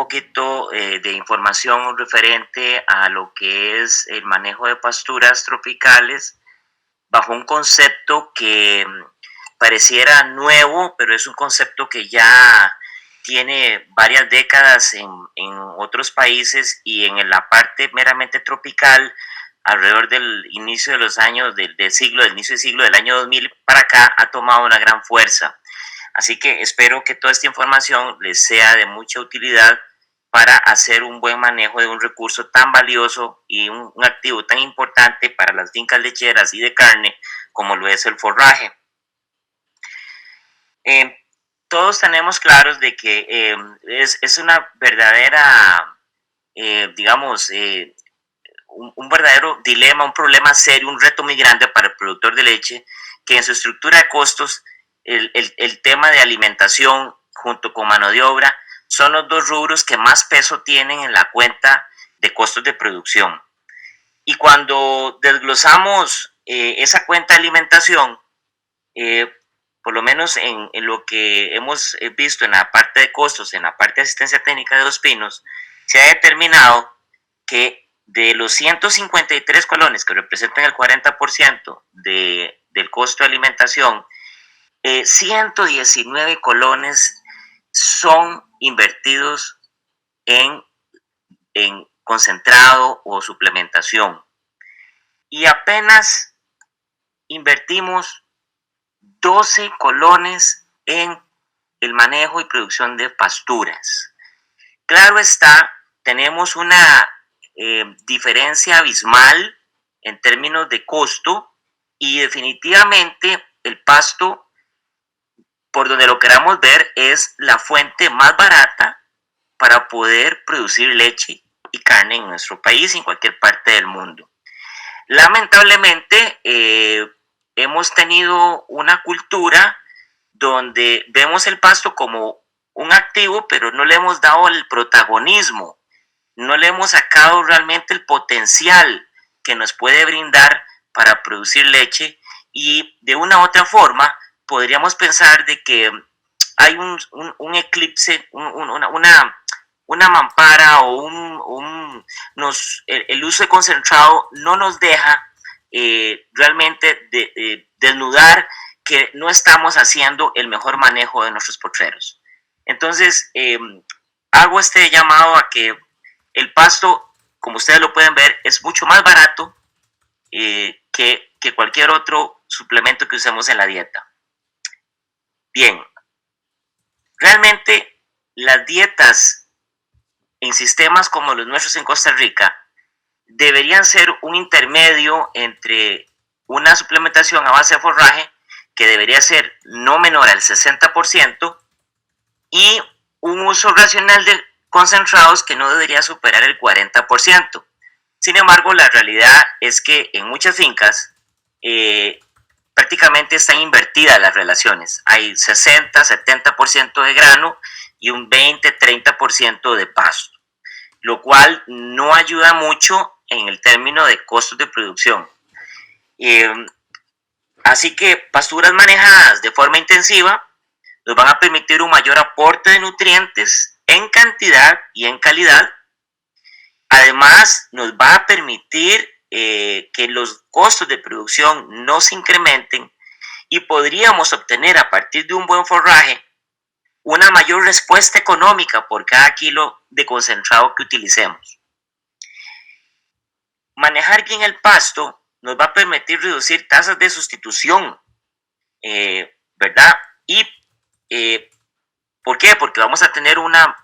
poquito de información referente a lo que es el manejo de pasturas tropicales bajo un concepto que pareciera nuevo, pero es un concepto que ya tiene varias décadas en otros países y en la parte meramente tropical, alrededor del inicio de los años del inicio del siglo del año 2000 para acá, ha tomado una gran fuerza. Así que espero que toda esta información les sea de mucha utilidad para hacer un buen manejo de un recurso tan valioso y un activo tan importante para las fincas lecheras y de carne como lo es el forraje. Eh, Todos tenemos claros de que es una verdadera, digamos, un verdadero dilema, un problema serio, un reto muy grande para el productor de leche, que en su estructura de costos, el tema de alimentación junto con mano de obra son los dos rubros que más peso tienen en la cuenta de costos de producción. Y cuando desglosamos esa cuenta de alimentación, eh, por lo menos en lo que hemos visto en la parte de costos, en la parte de asistencia técnica de Dos Pinos, se ha determinado que de los 153 colones que representan el 40% del costo de alimentación, 119 colones son invertidos en, en concentrado o suplementación. Y apenas invertimos 12 colones en el manejo y producción de pasturas. Claro está, tenemos una diferencia abismal en términos de costo y definitivamente el pasto, por donde lo queramos ver, es la fuente más barata para poder producir leche y carne en nuestro país y en cualquier parte del mundo. Lamentablemente, hemos tenido una cultura donde vemos el pasto como un activo, pero no le hemos dado el protagonismo, no le hemos sacado realmente el potencial que nos puede brindar para producir leche y de una u otra forma podríamos pensar de que hay un eclipse, una mampara o el uso de concentrado no nos deja realmente desnudar que no estamos haciendo el mejor manejo de nuestros potreros. Entonces, hago este llamado a que el pasto, como ustedes lo pueden ver, es mucho más barato que cualquier otro suplemento que usemos en la dieta. Bien, realmente las dietas en sistemas como los nuestros en Costa Rica deberían ser un intermedio entre una suplementación a base de forraje que debería ser no menor al 60% y un uso racional de concentrados que no debería superar el 40%. Sin embargo, la realidad es que en muchas fincas prácticamente están invertidas las relaciones. Hay 60-70% de grano y un 20-30% de pasto, lo cual no ayuda mucho en el término de costos de producción. Así que pasturas manejadas de forma intensiva nos van a permitir un mayor aporte de nutrientes en cantidad y en calidad. Además, nos va a permitir que los costos de producción no se incrementen y podríamos obtener a partir de un buen forraje una mayor respuesta económica por cada kilo de concentrado que utilicemos. Manejar bien el pasto nos va a permitir reducir tasas de sustitución, ¿verdad? Y ¿por qué? Porque vamos a tener una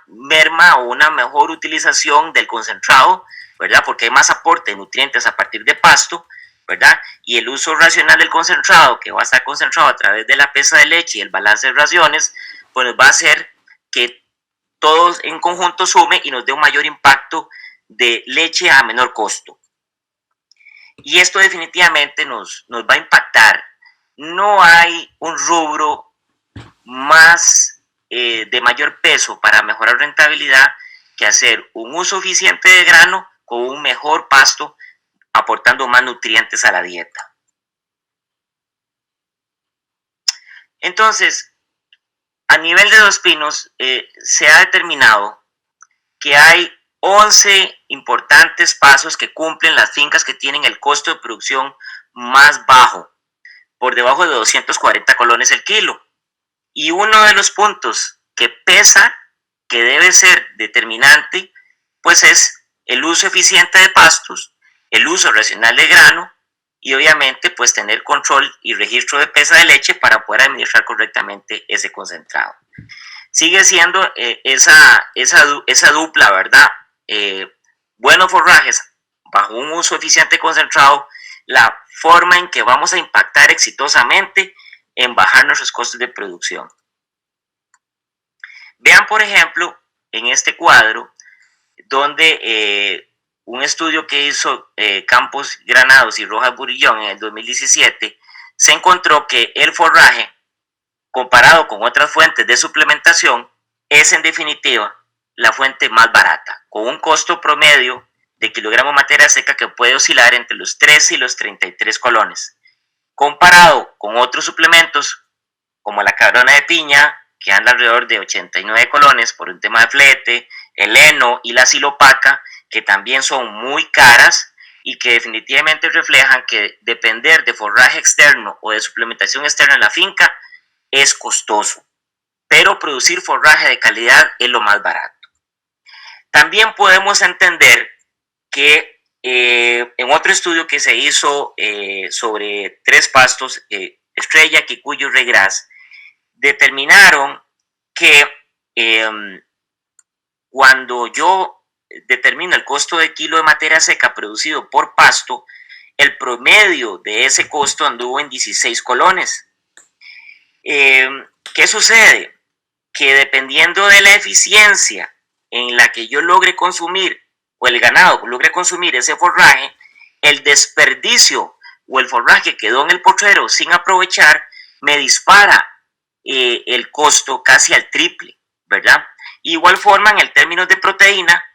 merma o una mejor utilización del concentrado, ¿verdad? Porque hay más aporte de nutrientes a partir de pasto, ¿verdad? Y el uso racional del concentrado, que va a estar concentrado a través de la pesa de leche y el balance de raciones, pues nos va a hacer que todos en conjunto sume y nos dé un mayor impacto de leche a menor costo. Y esto definitivamente nos va a impactar. No hay un rubro más de mayor peso para mejorar rentabilidad que hacer un uso eficiente de grano con un mejor pasto, aportando más nutrientes a la dieta. Entonces, a nivel de Dos Pinos se ha determinado que hay 11 importantes pasos que cumplen las fincas que tienen el costo de producción más bajo, por debajo de 240 colones el kilo. Y uno de los puntos que pesa, que debe ser determinante, pues es el uso eficiente de pastos, el uso racional de grano y obviamente pues tener control y registro de pesa de leche para poder administrar correctamente ese concentrado. Sigue siendo esa dupla, ¿verdad? Buenos forrajes bajo un uso eficiente concentrado, la forma en que vamos a impactar exitosamente en bajar nuestros costos de producción. Vean, por ejemplo, en este cuadro, donde un estudio que hizo Campos Granados y Rojas Burillón en el 2017, se encontró que el forraje, comparado con otras fuentes de suplementación, es en definitiva la fuente más barata, con un costo promedio de kilogramo de materia seca que puede oscilar entre los 13 y los 33 colones. Comparado con otros suplementos, como la cabrona de piña, que anda alrededor de 89 colones por un tema de flete, el heno y la silopaca, que también son muy caras y que definitivamente reflejan que depender de forraje externo o de suplementación externa en la finca es costoso, pero producir forraje de calidad es lo más barato. También podemos entender que en otro estudio que se hizo sobre 3 pastos, Estrella, Kikuyu y Regras, determinaron que cuando yo determino el costo de kilo de materia seca producido por pasto, el promedio de ese costo anduvo en 16 colones. ¿Qué sucede? Que dependiendo de la eficiencia en la que yo logre consumir, o el ganado logre consumir ese forraje, el desperdicio o el forraje que quedó en el potrero sin aprovechar, me dispara el costo casi al triple, ¿verdad? Igual forma, en el términos de proteína,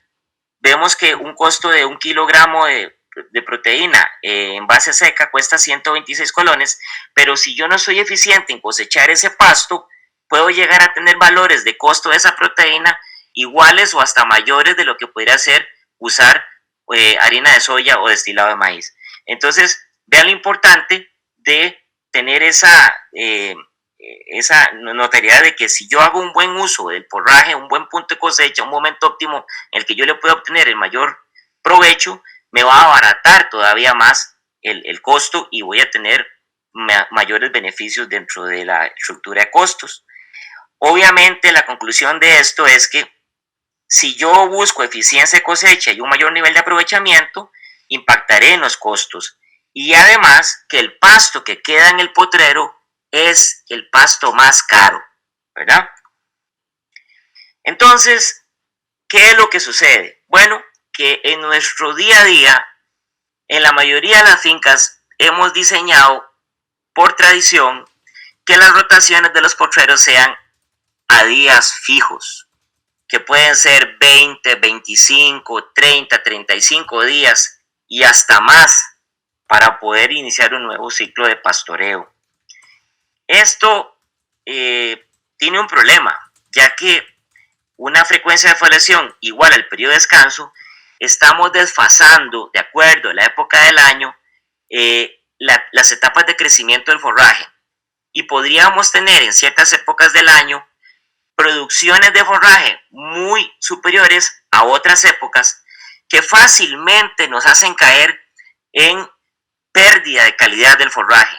vemos que un costo de 1 kilogramo de proteína en base seca cuesta 126 colones, pero si yo no soy eficiente en cosechar ese pasto, puedo llegar a tener valores de costo de esa proteína iguales o hasta mayores de lo que podría ser usar harina de soya o destilado de maíz. Entonces, vean lo importante de tener esa notariedad de que si yo hago un buen uso del forraje, un buen punto de cosecha, un momento óptimo en el que yo le pueda obtener el mayor provecho, me va a abaratar todavía más el costo y voy a tener mayores beneficios dentro de la estructura de costos. Obviamente la conclusión de esto es que si yo busco eficiencia de cosecha y un mayor nivel de aprovechamiento, impactaré en los costos. Y además que el pasto que queda en el potrero es el pasto más caro, ¿verdad? Entonces, ¿qué es lo que sucede? Bueno, que en nuestro día a día, en la mayoría de las fincas, hemos diseñado por tradición que las rotaciones de los potreros sean a días fijos, que pueden ser 20, 25, 30, 35 días y hasta más para poder iniciar un nuevo ciclo de pastoreo. Esto tiene un problema, ya que una frecuencia de foliación igual al periodo de descanso, estamos desfasando, de acuerdo a la época del año, las etapas de crecimiento del forraje. Y podríamos tener en ciertas épocas del año producciones de forraje muy superiores a otras épocas que fácilmente nos hacen caer en pérdida de calidad del forraje.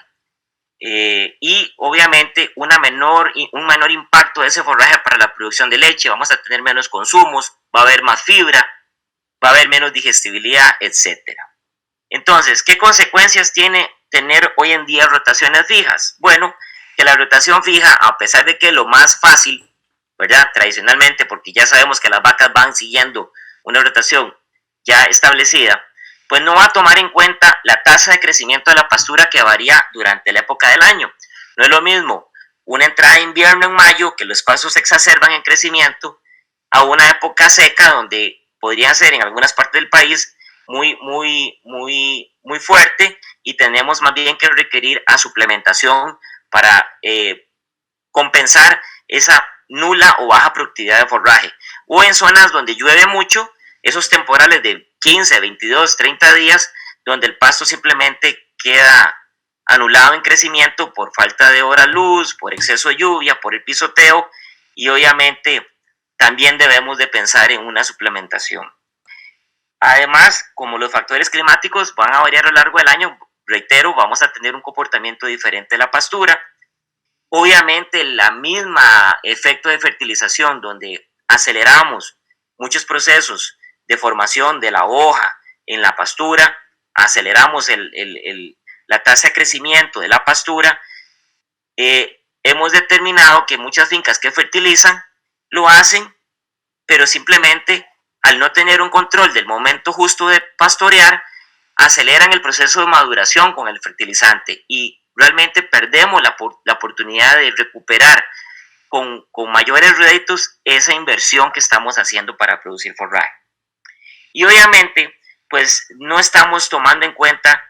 Y obviamente un menor impacto de ese forraje para la producción de leche, vamos a tener menos consumos, va a haber más fibra, va a haber menos digestibilidad, etc. Entonces, ¿qué consecuencias tiene tener hoy en día rotaciones fijas? Bueno, que la rotación fija, a pesar de que es lo más fácil, ¿verdad? Tradicionalmente, porque ya sabemos que las vacas van siguiendo una rotación ya establecida, pues no va a tomar en cuenta la tasa de crecimiento de la pastura que varía durante la época del año. No es lo mismo una entrada de invierno en mayo, que los pastos se exacerban en crecimiento, a una época seca donde podrían ser en algunas partes del país muy fuerte y tenemos más bien que requerir a suplementación para compensar esa nula o baja productividad de forraje. O en zonas donde llueve mucho, esos temporales de 15, 22, 30 días, donde el pasto simplemente queda anulado en crecimiento por falta de hora luz, por exceso de lluvia, por el pisoteo, y obviamente también debemos de pensar en una suplementación. Además, como los factores climáticos van a variar a lo largo del año, reitero, vamos a tener un comportamiento diferente de la pastura. Obviamente, la misma efecto de fertilización, donde aceleramos muchos procesos de formación de la hoja en la pastura, aceleramos la tasa de crecimiento de la pastura, hemos determinado que muchas fincas que fertilizan lo hacen, pero simplemente al no tener un control del momento justo de pastorear, aceleran el proceso de maduración con el fertilizante y realmente perdemos la oportunidad de recuperar con mayores réditos esa inversión que estamos haciendo para producir forraje. Y obviamente, pues no estamos tomando en cuenta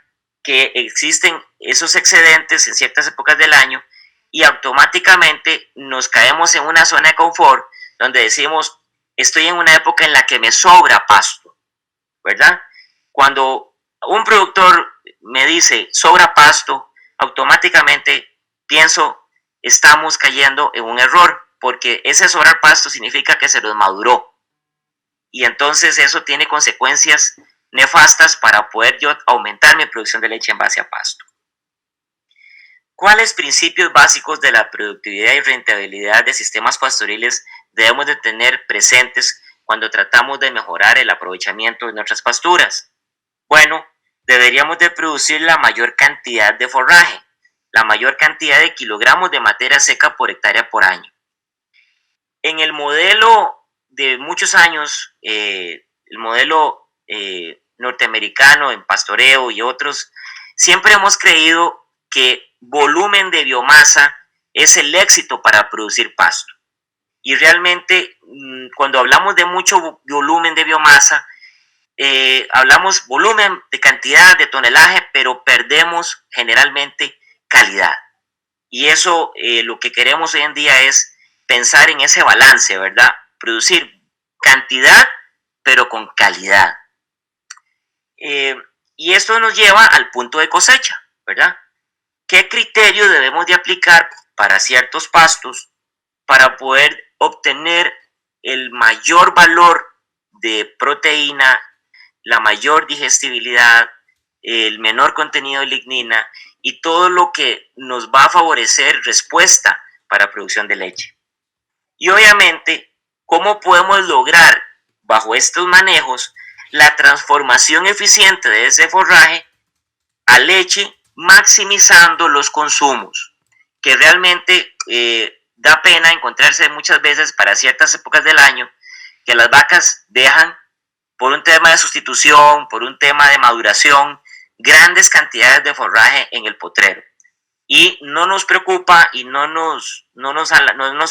que existen esos excedentes en ciertas épocas del año y automáticamente nos caemos en una zona de confort donde decimos, estoy en una época en la que me sobra pasto, ¿verdad? Cuando un productor me dice sobra pasto, automáticamente pienso, estamos cayendo en un error, porque ese sobrar pasto significa que se los maduró. Y entonces eso tiene consecuencias nefastas para poder yo aumentar mi producción de leche en base a pasto. ¿Cuáles principios básicos de la productividad y rentabilidad de sistemas pastoriles debemos de tener presentes cuando tratamos de mejorar el aprovechamiento de nuestras pasturas? Bueno, deberíamos de producir la mayor cantidad de forraje, la mayor cantidad de kilogramos de materia seca por hectárea por año. En el modelo de muchos años, el modelo norteamericano en pastoreo y otros, siempre hemos creído que volumen de biomasa es el éxito para producir pasto. Y realmente, cuando hablamos de mucho volumen de biomasa, hablamos volumen de cantidad de tonelaje, pero perdemos generalmente calidad. Y eso lo que queremos hoy en día es pensar en ese balance, ¿verdad? Producir cantidad, pero con calidad. Y esto nos lleva al punto de cosecha, ¿verdad? ¿Qué criterio debemos de aplicar para ciertos pastos para poder obtener el mayor valor de proteína, la mayor digestibilidad, el menor contenido de lignina y todo lo que nos va a favorecer respuesta para producción de leche? Y obviamente, ¿cómo podemos lograr bajo estos manejos la transformación eficiente de ese forraje a leche, maximizando los consumos? Que realmente da pena encontrarse muchas veces para ciertas épocas del año que las vacas dejan, por un tema de sustitución, por un tema de maduración, grandes cantidades de forraje en el potrero. Y no nos preocupa y no nos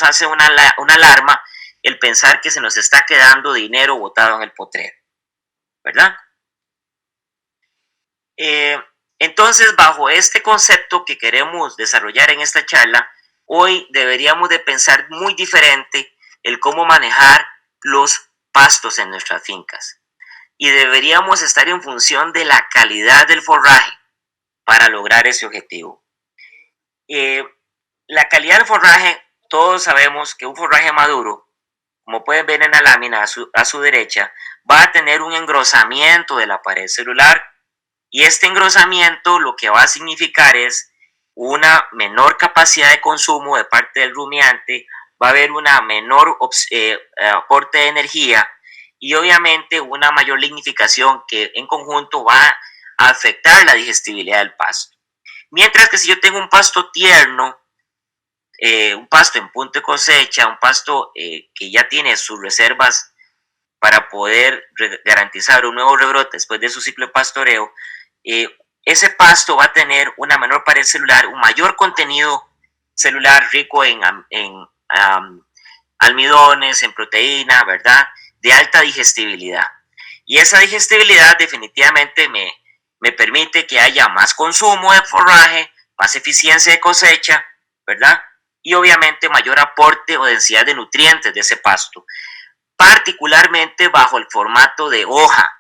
hace una alarma el pensar que se nos está quedando dinero botado en el potrero, ¿verdad? Entonces, bajo este concepto que queremos desarrollar en esta charla, hoy deberíamos de pensar muy diferente el cómo manejar los pastos en nuestras fincas. Y deberíamos estar en función de la calidad del forraje para lograr ese objetivo. La calidad del forraje, todos sabemos que un forraje maduro, como pueden ver en la lámina a su derecha, va a tener un engrosamiento de la pared celular, y este engrosamiento lo que va a significar es una menor capacidad de consumo de parte del rumiante, va a haber una menor aporte de energía y obviamente una mayor lignificación que en conjunto va a afectar la digestibilidad del pasto. Mientras que si yo tengo un pasto tierno, un pasto en punto de cosecha, un pasto que ya tiene sus reservas para poder garantizar un nuevo rebrote después de su ciclo de pastoreo, ese pasto va a tener una menor pared celular, un mayor contenido celular rico en almidones, en proteína, ¿verdad? De alta digestibilidad. Y esa digestibilidad definitivamente me permite que haya más consumo de forraje, más eficiencia de cosecha, ¿verdad? y obviamente mayor aporte o densidad de nutrientes de ese pasto, particularmente bajo el formato de hoja,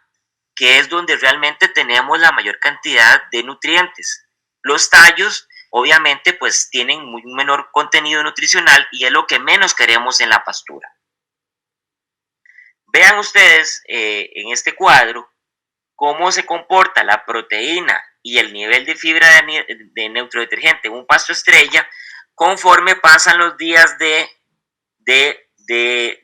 que es donde realmente tenemos la mayor cantidad de nutrientes. Los tallos, obviamente, pues tienen un menor contenido nutricional y es lo que menos queremos en la pastura. Vean ustedes en este cuadro cómo se comporta la proteína y el nivel de fibra de neutrodetergente en un pasto estrella conforme pasan los días de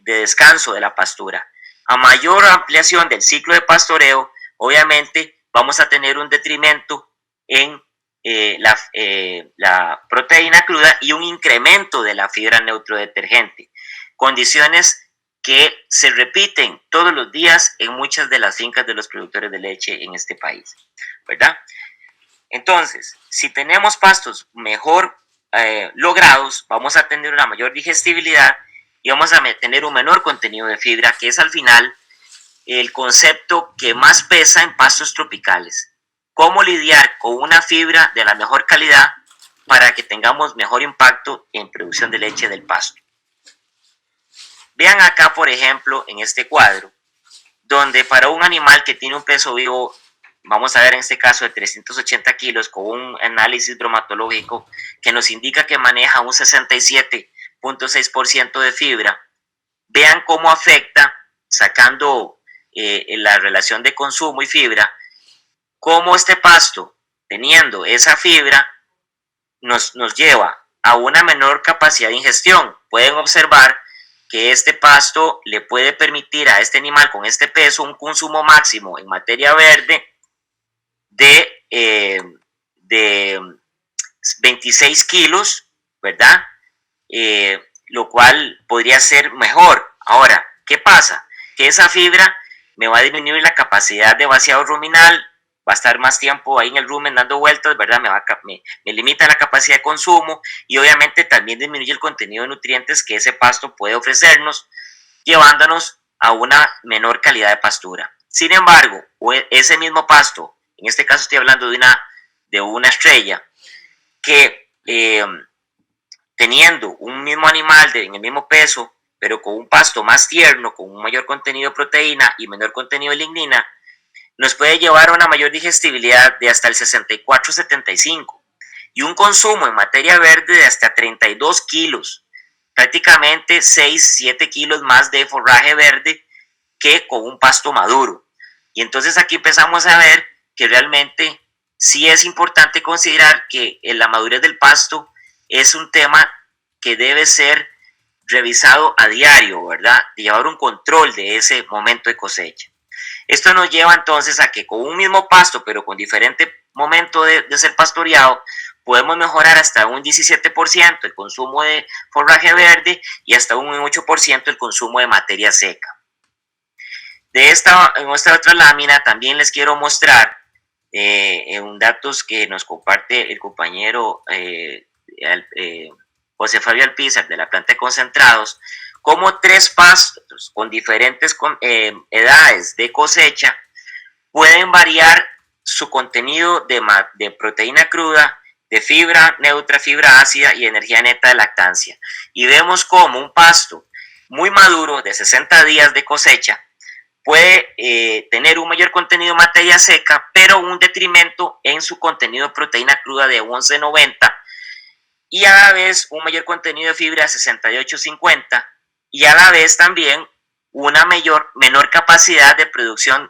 descanso de la pastura. A mayor ampliación del ciclo de pastoreo, obviamente vamos a tener un detrimento en la proteína cruda y un incremento de la fibra neutrodetergente. Condiciones que se repiten todos los días en muchas de las fincas de los productores de leche en este país, ¿verdad? Entonces, si tenemos pastos mejor logrados, vamos a tener una mayor digestibilidad y vamos a tener un menor contenido de fibra, que es al final el concepto que más pesa en pastos tropicales. Cómo lidiar con una fibra de la mejor calidad para que tengamos mejor impacto en producción de leche del pasto. Vean acá, por ejemplo, en este cuadro, donde para un animal que tiene un peso vivo, vamos a ver en este caso de 380 kilos, con un análisis bromatológico que nos indica que maneja un 67.6% de fibra, vean cómo afecta, sacando la relación de consumo y fibra, cómo este pasto, teniendo esa fibra, nos lleva a una menor capacidad de ingestión. Pueden observar que este pasto le puede permitir a este animal con este peso un consumo máximo en materia verde de 26 kilos, ¿verdad? Lo cual podría ser mejor. Ahora, ¿qué pasa? Que esa fibra me va a disminuir la capacidad de vaciado ruminal, va a estar más tiempo ahí en el rumen dando vueltas, ¿verdad? Me limita la capacidad de consumo y obviamente también disminuye el contenido de nutrientes que ese pasto puede ofrecernos, llevándonos a una menor calidad de pastura. Sin embargo, ese mismo pasto, en este caso estoy hablando de una estrella, que teniendo un mismo animal en el mismo peso, pero con un pasto más tierno, con un mayor contenido de proteína y menor contenido de lignina, nos puede llevar a una mayor digestibilidad de hasta el 64-75 y un consumo en materia verde de hasta 32 kilos, prácticamente 6-7 kilos más de forraje verde que con un pasto maduro. Y entonces aquí empezamos a ver que realmente sí es importante considerar que la madurez del pasto es un tema que debe ser revisado a diario, ¿verdad? De llevar un control de ese momento de cosecha. Esto nos lleva entonces a que con un mismo pasto, pero con diferente momento de ser pastoreado, podemos mejorar hasta un 17% el consumo de forraje verde y hasta un 8% el consumo de materia seca. En esta otra lámina también les quiero mostrar un datos que nos comparte el compañero José Fabio Alpizar de la planta de concentrados, como 3 pastos con diferentes edades de cosecha pueden variar su contenido de proteína cruda, de fibra neutra, fibra ácida y energía neta de lactancia. Y vemos como un pasto muy maduro de 60 días de cosecha puede tener un mayor contenido de materia seca, pero un detrimento en su contenido de proteína cruda de 11.90 y a la vez un mayor contenido de fibra de 68.50 y a la vez también una menor capacidad de producción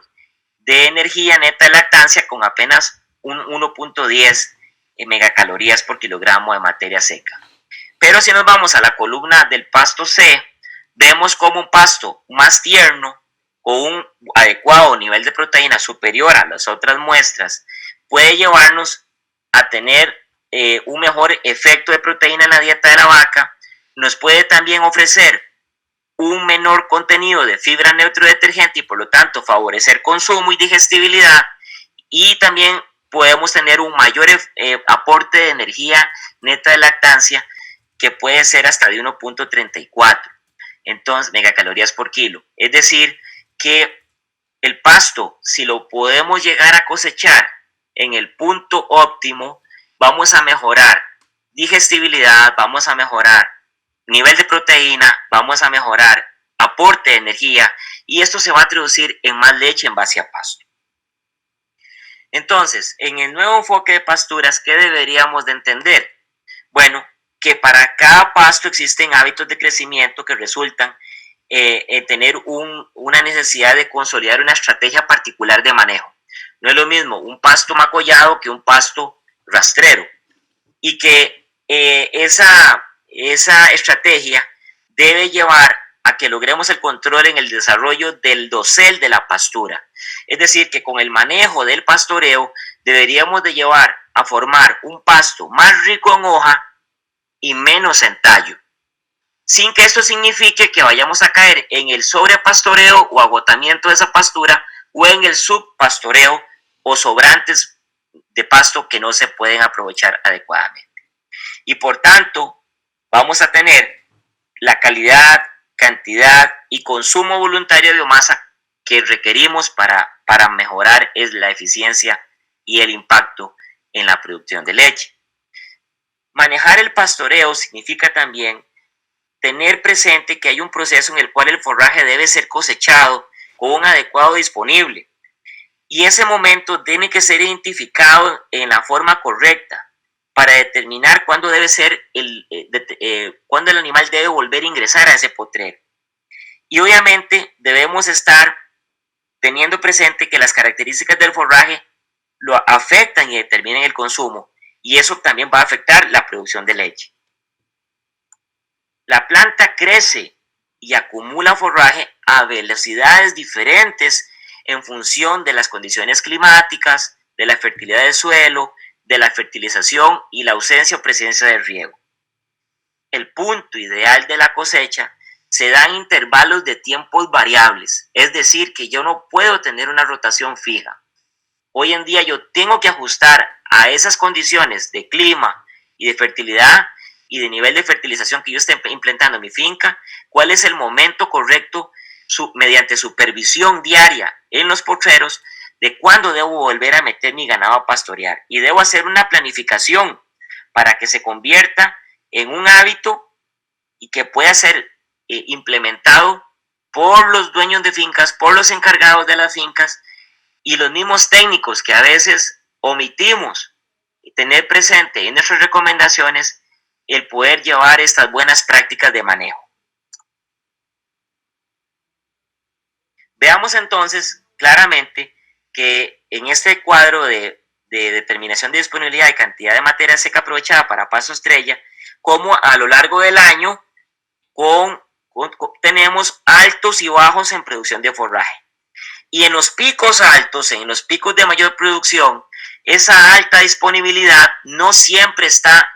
de energía neta de lactancia con apenas un 1.10 megacalorías por kilogramo de materia seca. Pero si nos vamos a la columna del pasto C, vemos como un pasto más tierno o un adecuado nivel de proteína superior a las otras muestras puede llevarnos a tener un mejor efecto de proteína en la dieta de la vaca, nos puede también ofrecer un menor contenido de fibra neutrodetergente y por lo tanto favorecer consumo y digestibilidad, y también podemos tener un mayor aporte de energía neta de lactancia que puede ser hasta de 1.34 entonces megacalorías por kilo. Es decir, que el pasto, si lo podemos llegar a cosechar en el punto óptimo, vamos a mejorar digestibilidad, vamos a mejorar nivel de proteína, vamos a mejorar aporte de energía y esto se va a traducir en más leche en base a pasto. Entonces, en el nuevo enfoque de pasturas, ¿qué deberíamos de entender? Bueno, que para cada pasto existen hábitos de crecimiento que resultan en tener una necesidad de consolidar una estrategia particular de manejo. No es lo mismo un pasto macollado que un pasto rastrero. Y que esa estrategia debe llevar a que logremos el control en el desarrollo del dosel de la pastura. Es decir, que con el manejo del pastoreo deberíamos de llevar a formar un pasto más rico en hoja y menos en tallo, sin que esto signifique que vayamos a caer en el sobrepastoreo o agotamiento de esa pastura o en el subpastoreo o sobrantes de pasto que no se pueden aprovechar adecuadamente. Y por tanto, vamos a tener la calidad, cantidad y consumo voluntario de biomasa que requerimos para mejorar la eficiencia y el impacto en la producción de leche. Manejar el pastoreo significa también tener presente que hay un proceso en el cual el forraje debe ser cosechado con un adecuado disponible. Y ese momento tiene que ser identificado en la forma correcta para determinar cuándo debe ser cuándo el animal debe volver a ingresar a ese potrero. Y obviamente debemos estar teniendo presente que las características del forraje lo afectan y determinan el consumo, y eso también va a afectar la producción de leche. La planta crece y acumula forraje a velocidades diferentes en función de las condiciones climáticas, de la fertilidad del suelo, de la fertilización y la ausencia o presencia de riego. El punto ideal de la cosecha se da en intervalos de tiempos variables, es decir, que yo no puedo tener una rotación fija. Hoy en día yo tengo que ajustar a esas condiciones de clima y de fertilidad y de nivel de fertilización que yo esté implementando en mi finca, cuál es el momento correcto mediante supervisión diaria en los potreros de cuándo debo volver a meter mi ganado a pastorear, y debo hacer una planificación para que se convierta en un hábito y que pueda ser implementado por los dueños de fincas, por los encargados de las fincas y los mismos técnicos que a veces omitimos tener presente en nuestras recomendaciones el poder llevar estas buenas prácticas de manejo. Veamos entonces claramente que en este cuadro de determinación de disponibilidad y cantidad de materia seca aprovechada para pasto estrella, como a lo largo del año tenemos altos y bajos en producción de forraje. Y en los picos altos, en los picos de mayor producción, esa alta disponibilidad no siempre está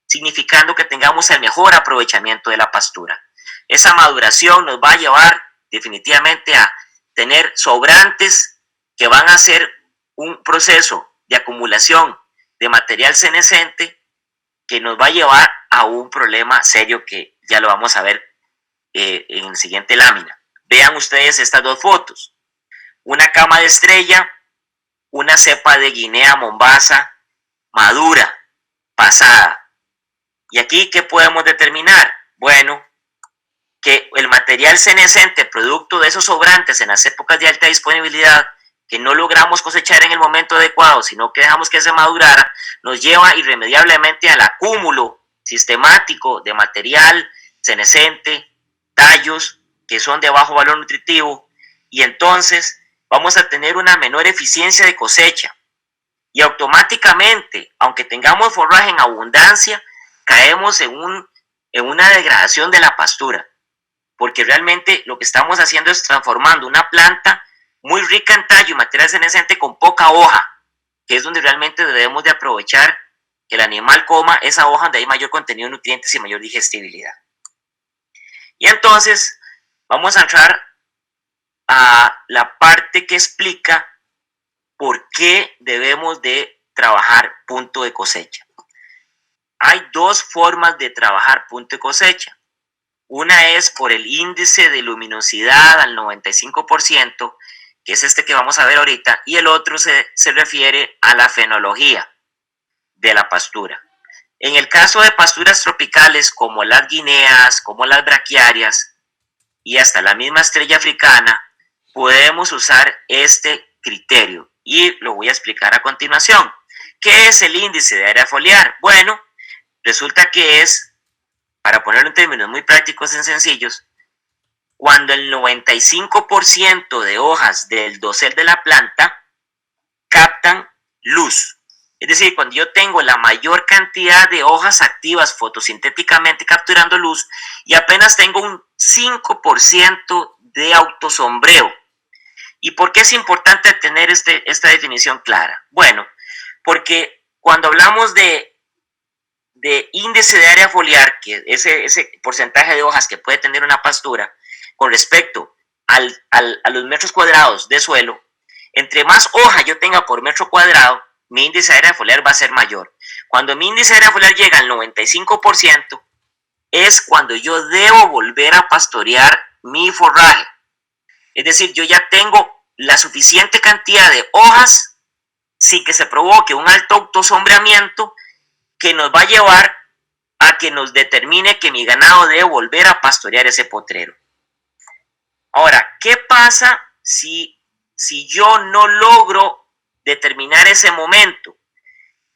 significando que tengamos el mejor aprovechamiento de la pastura. Esa maduración nos va a llevar definitivamente a tener sobrantes que van a ser un proceso de acumulación de material senescente que nos va a llevar a un problema serio que ya lo vamos a ver en la siguiente lámina. Vean ustedes estas dos fotos. Una cama de estrella, una cepa de Guinea Mombasa madura, pasada. Y aquí, ¿qué podemos determinar? Bueno, que el material senescente, producto de esos sobrantes en las épocas de alta disponibilidad, que no logramos cosechar en el momento adecuado, sino que dejamos que se madurara, nos lleva irremediablemente al acúmulo sistemático de material senescente, tallos que son de bajo valor nutritivo, y entonces vamos a tener una menor eficiencia de cosecha. Y automáticamente, aunque tengamos forraje en abundancia, caemos en una degradación de la pastura, porque realmente lo que estamos haciendo es transformando una planta muy rica en tallo y material senescente con poca hoja, que es donde realmente debemos de aprovechar que el animal coma esa hoja donde hay mayor contenido de nutrientes y mayor digestibilidad. Y entonces vamos a entrar a la parte que explica por qué debemos de trabajar punto de cosecha. Hay dos formas de trabajar punto de cosecha. Una es por el índice de luminosidad al 95%, que es este que vamos a ver ahorita, y el otro se refiere a la fenología de la pastura. En el caso de pasturas tropicales como las guineas, como las braquiarias y hasta la misma estrella africana, podemos usar este criterio y lo voy a explicar a continuación. ¿Qué es el índice de área foliar? Bueno, resulta que es, para ponerlo en términos muy prácticos y sencillos, cuando el 95% de hojas del dosel de la planta captan luz. Es decir, cuando yo tengo la mayor cantidad de hojas activas fotosintéticamente capturando luz y apenas tengo un 5% de autosombreo. ¿Y por qué es importante tener esta definición clara? Bueno, porque cuando hablamos de índice de área foliar, que es ese porcentaje de hojas que puede tener una pastura, con respecto a los metros cuadrados de suelo, entre más hoja yo tenga por metro cuadrado, mi índice de área foliar va a ser mayor. Cuando mi índice de área foliar llega al 95%, es cuando yo debo volver a pastorear mi forraje. Es decir, yo ya tengo la suficiente cantidad de hojas sin que se provoque un alto autosombreamiento que nos va a llevar a que nos determine que mi ganado debe volver a pastorear ese potrero. Ahora, ¿qué pasa si yo no logro determinar ese momento?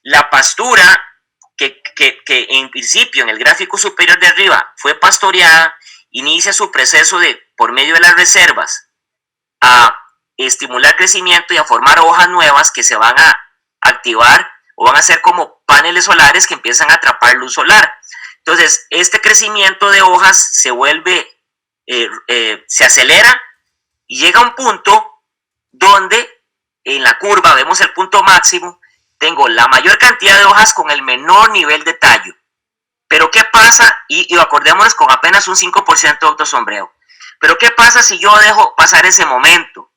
La pastura, que en principio en el gráfico superior de arriba fue pastoreada, inicia su proceso por medio de las reservas a estimular crecimiento y a formar hojas nuevas que se van a activar o van a ser como paneles solares que empiezan a atrapar luz solar. Entonces, este crecimiento de hojas se vuelve, se acelera y llega a un punto donde en la curva vemos el punto máximo, tengo la mayor cantidad de hojas con el menor nivel de tallo. Pero ¿qué pasa? Y acordémonos con apenas un 5% de autosombreo. Pero ¿qué pasa si yo dejo pasar ese momento?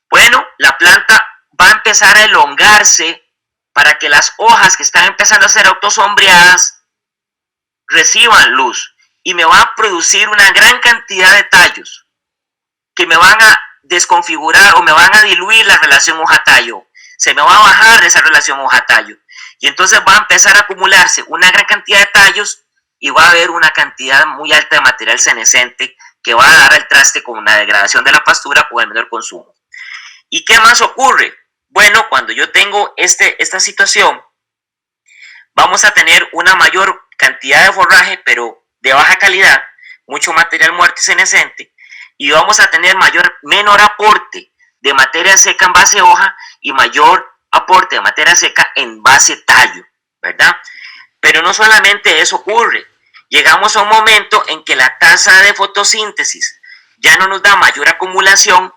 Bueno, la planta va a empezar a elongarse para que las hojas que están empezando a ser autosombreadas reciban luz y me va a producir una gran cantidad de tallos que me van a desconfigurar o me van a diluir la relación hoja-tallo. Se me va a bajar esa relación hoja-tallo y entonces va a empezar a acumularse una gran cantidad de tallos y va a haber una cantidad muy alta de material senescente que va a dar al traste con una degradación de la pastura con el menor consumo. ¿Y qué más ocurre? Bueno, cuando yo tengo esta situación, vamos a tener una mayor cantidad de forraje, pero de baja calidad, mucho material muerto y senescente, y vamos a tener menor aporte de materia seca en base hoja y mayor aporte de materia seca en base tallo, ¿verdad? Pero no solamente eso ocurre, llegamos a un momento en que la tasa de fotosíntesis ya no nos da mayor acumulación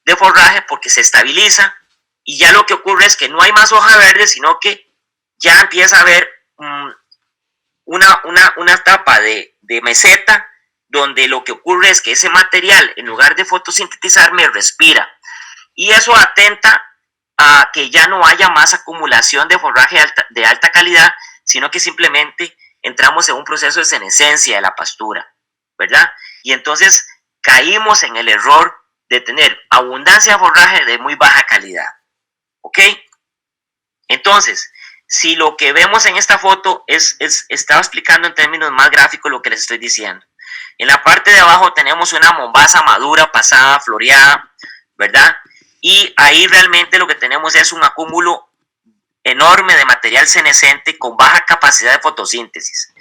de forraje porque se estabiliza y ya lo que ocurre es que no hay más hoja verde, sino que ya empieza a haber una etapa de meseta donde lo que ocurre es que ese material, en lugar de fotosintetizar, me respira. Y eso atenta a que ya no haya más acumulación de forraje de alta calidad, sino que simplemente entramos en un proceso de senescencia de la pastura, ¿verdad? Y entonces caímos en el error de tener abundancia de forraje de muy baja calidad, ¿ok? Entonces, si lo que vemos en esta foto estaba explicando en términos más gráficos lo que les estoy diciendo. En la parte de abajo tenemos una mombaza madura, pasada, floreada, ¿verdad? Y ahí realmente lo que tenemos es un acúmulo enorme de material senescente con baja capacidad de fotosíntesis.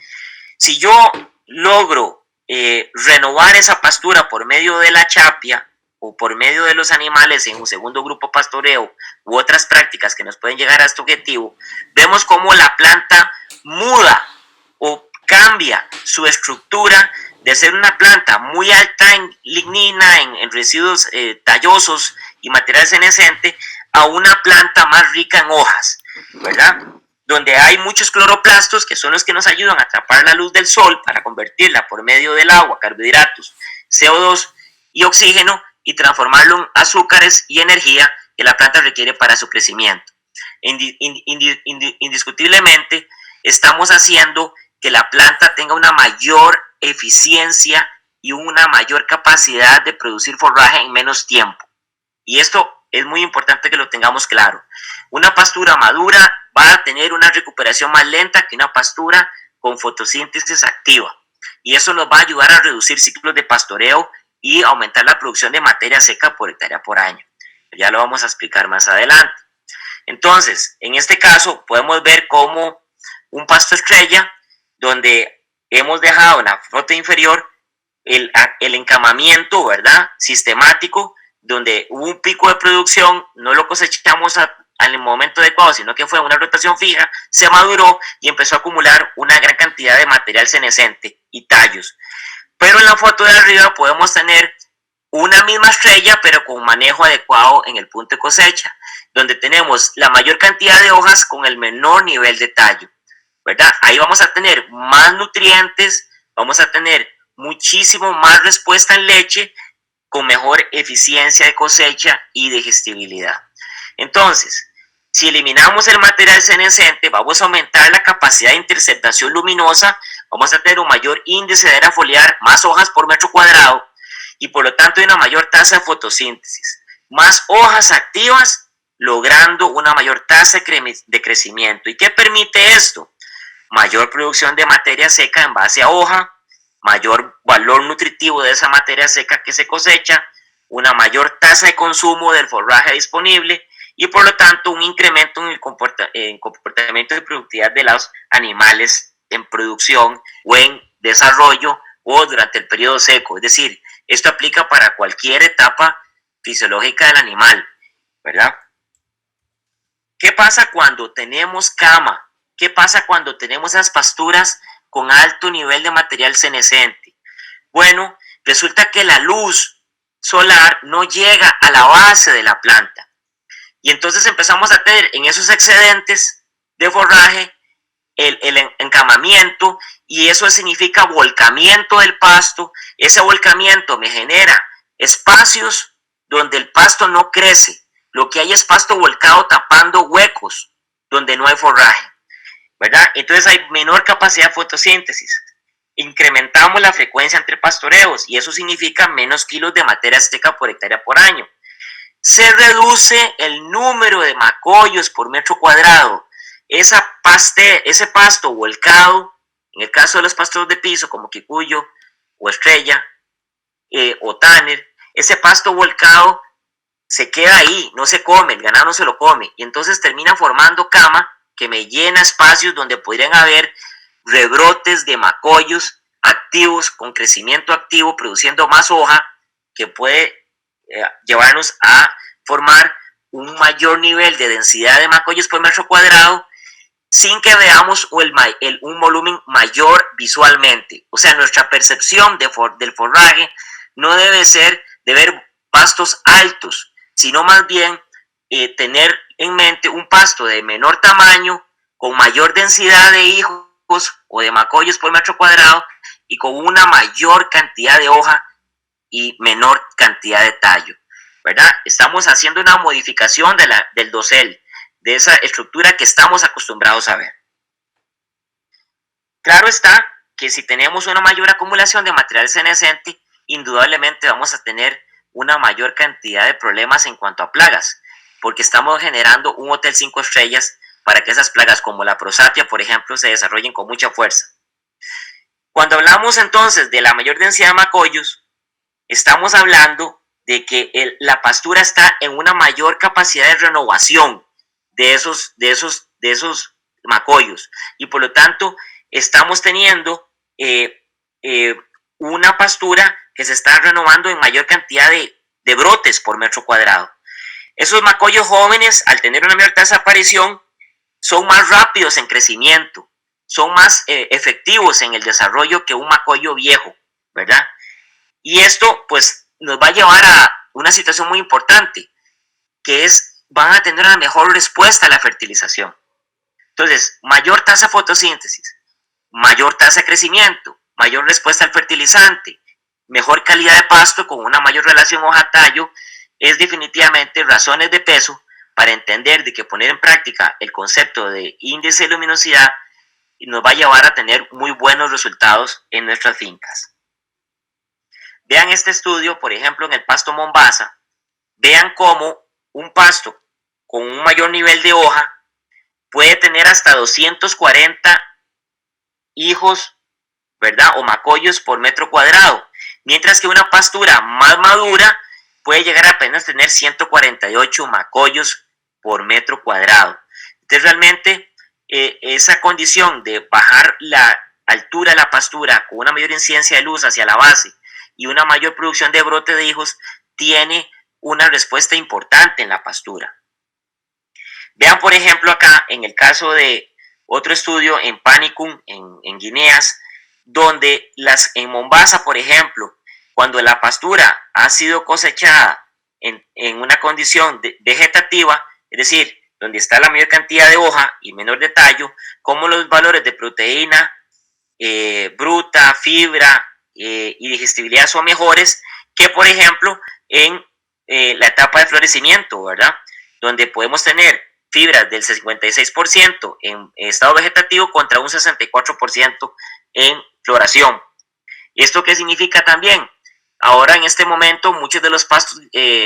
Si yo logro renovar esa pastura por medio de la chapia o por medio de los animales en un segundo grupo pastoreo u otras prácticas que nos pueden llegar a este objetivo, vemos cómo la planta muda o cambia su estructura de ser una planta muy alta en lignina, en residuos tallosos y material senescente, a una planta más rica en hojas, ¿verdad? Donde hay muchos cloroplastos que son los que nos ayudan a atrapar la luz del sol para convertirla por medio del agua, carbohidratos, CO2 y oxígeno y transformarlo en azúcares y energía que la planta requiere para su crecimiento. Indiscutiblemente estamos haciendo que la planta tenga una mayor eficiencia y una mayor capacidad de producir forraje en menos tiempo. Y esto es muy importante que lo tengamos claro. Una pastura madura va a tener una recuperación más lenta que una pastura con fotosíntesis activa. Y eso nos va a ayudar a reducir ciclos de pastoreo y aumentar la producción de materia seca por hectárea por año. Ya lo vamos a explicar más adelante. Entonces, en este caso podemos ver como un pasto estrella, donde hemos dejado en la flota inferior el encamamiento, ¿verdad?, sistemático, donde hubo un pico de producción, no lo cosechamos al momento adecuado, sino que fue una rotación fija, se maduró y empezó a acumular una gran cantidad de material senescente y tallos. Pero en la foto de arriba podemos tener una misma estrella, pero con manejo adecuado en el punto de cosecha, donde tenemos la mayor cantidad de hojas con el menor nivel de tallo, ¿verdad? Ahí vamos a tener más nutrientes, vamos a tener muchísimo más respuesta en leche, con mejor eficiencia de cosecha y digestibilidad. Entonces, si eliminamos el material senescente, vamos a aumentar la capacidad de interceptación luminosa, vamos a tener un mayor índice de era foliar, más hojas por metro cuadrado, y por lo tanto hay una mayor tasa de fotosíntesis, más hojas activas, logrando una mayor tasa de crecimiento. ¿Y qué permite esto? Mayor producción de materia seca en base a hoja, mayor valor nutritivo de esa materia seca que se cosecha, una mayor tasa de consumo del forraje disponible y por lo tanto un incremento en el comportamiento de productividad de los animales en producción o en desarrollo o durante el periodo seco. Es decir, esto aplica para cualquier etapa fisiológica del animal, ¿verdad? ¿Qué pasa cuando tenemos cama? ¿Qué pasa cuando tenemos esas pasturas con alto nivel de material senescente? Bueno, resulta que la luz solar no llega a la base de la planta. Y entonces empezamos a tener en esos excedentes de forraje el encamamiento, y eso significa volcamiento del pasto. Ese volcamiento me genera espacios donde el pasto no crece. Lo que hay es pasto volcado tapando huecos donde no hay forraje, ¿verdad? Entonces hay menor capacidad de fotosíntesis. Incrementamos la frecuencia entre pastoreos y eso significa menos kilos de materia seca por hectárea por año. Se reduce el número de macollos por metro cuadrado. Ese pasto volcado, en el caso de los pastos de piso como quicuyo o estrella o tanner, ese pasto volcado se queda ahí, no se come, el ganado no se lo come, y entonces termina formando cama que me llena espacios donde podrían haber rebrotes de macollos activos con crecimiento activo, produciendo más hoja que puede llevarnos a formar un mayor nivel de densidad de macollos por metro cuadrado sin que veamos un volumen mayor visualmente. O sea, nuestra percepción del forraje no debe ser de ver pastos altos, sino más bien tener en mente un pasto de menor tamaño, con mayor densidad de hijos o de macollos por metro cuadrado y con una mayor cantidad de hoja y menor cantidad de tallo, ¿verdad? Estamos haciendo una modificación del dosel, de esa estructura que estamos acostumbrados a ver. Claro está que si tenemos una mayor acumulación de material senescente, indudablemente vamos a tener una mayor cantidad de problemas en cuanto a plagas, porque estamos generando un hotel 5 estrellas para que esas plagas como la prosapia, por ejemplo, se desarrollen con mucha fuerza. Cuando hablamos entonces de la mayor densidad de macollos, estamos hablando de que la pastura está en una mayor capacidad de renovación de esos macollos, y por lo tanto estamos teniendo una pastura que se está renovando en mayor cantidad de brotes por metro cuadrado. Esos macollos jóvenes, al tener una mayor tasa de aparición, son más rápidos en crecimiento, son más efectivos en el desarrollo que un macollo viejo, ¿verdad? Y esto pues nos va a llevar a una situación muy importante, que es, van a tener una mejor respuesta a la fertilización. Entonces, mayor tasa de fotosíntesis, mayor tasa de crecimiento, mayor respuesta al fertilizante, mejor calidad de pasto con una mayor relación hoja-tallo, es definitivamente razones de peso para entender de que poner en práctica el concepto de índice de luminosidad nos va a llevar a tener muy buenos resultados en nuestras fincas. Vean este estudio, por ejemplo, en el pasto Mombasa. Vean cómo un pasto con un mayor nivel de hoja puede tener hasta 240 hijos, ¿verdad? O macollos por metro cuadrado, mientras que una pastura más madura puede llegar a apenas tener 148 macollos por metro cuadrado. Entonces realmente esa condición de bajar la altura de la pastura con una mayor incidencia de luz hacia la base y una mayor producción de brote de hijos tiene una respuesta importante en la pastura. Vean por ejemplo acá en el caso de otro estudio en Panicum, en Guineas, donde en Mombasa, por ejemplo, cuando la pastura ha sido cosechada en una condición vegetativa, es decir, donde está la mayor cantidad de hoja y menor de tallo, como los valores de proteína bruta, fibra y digestibilidad son mejores que, por ejemplo, en la etapa de florecimiento, ¿verdad? Donde podemos tener fibras del 56% en estado vegetativo contra un 64% en floración. ¿Esto qué significa también? Ahora en este momento muchos de los pastos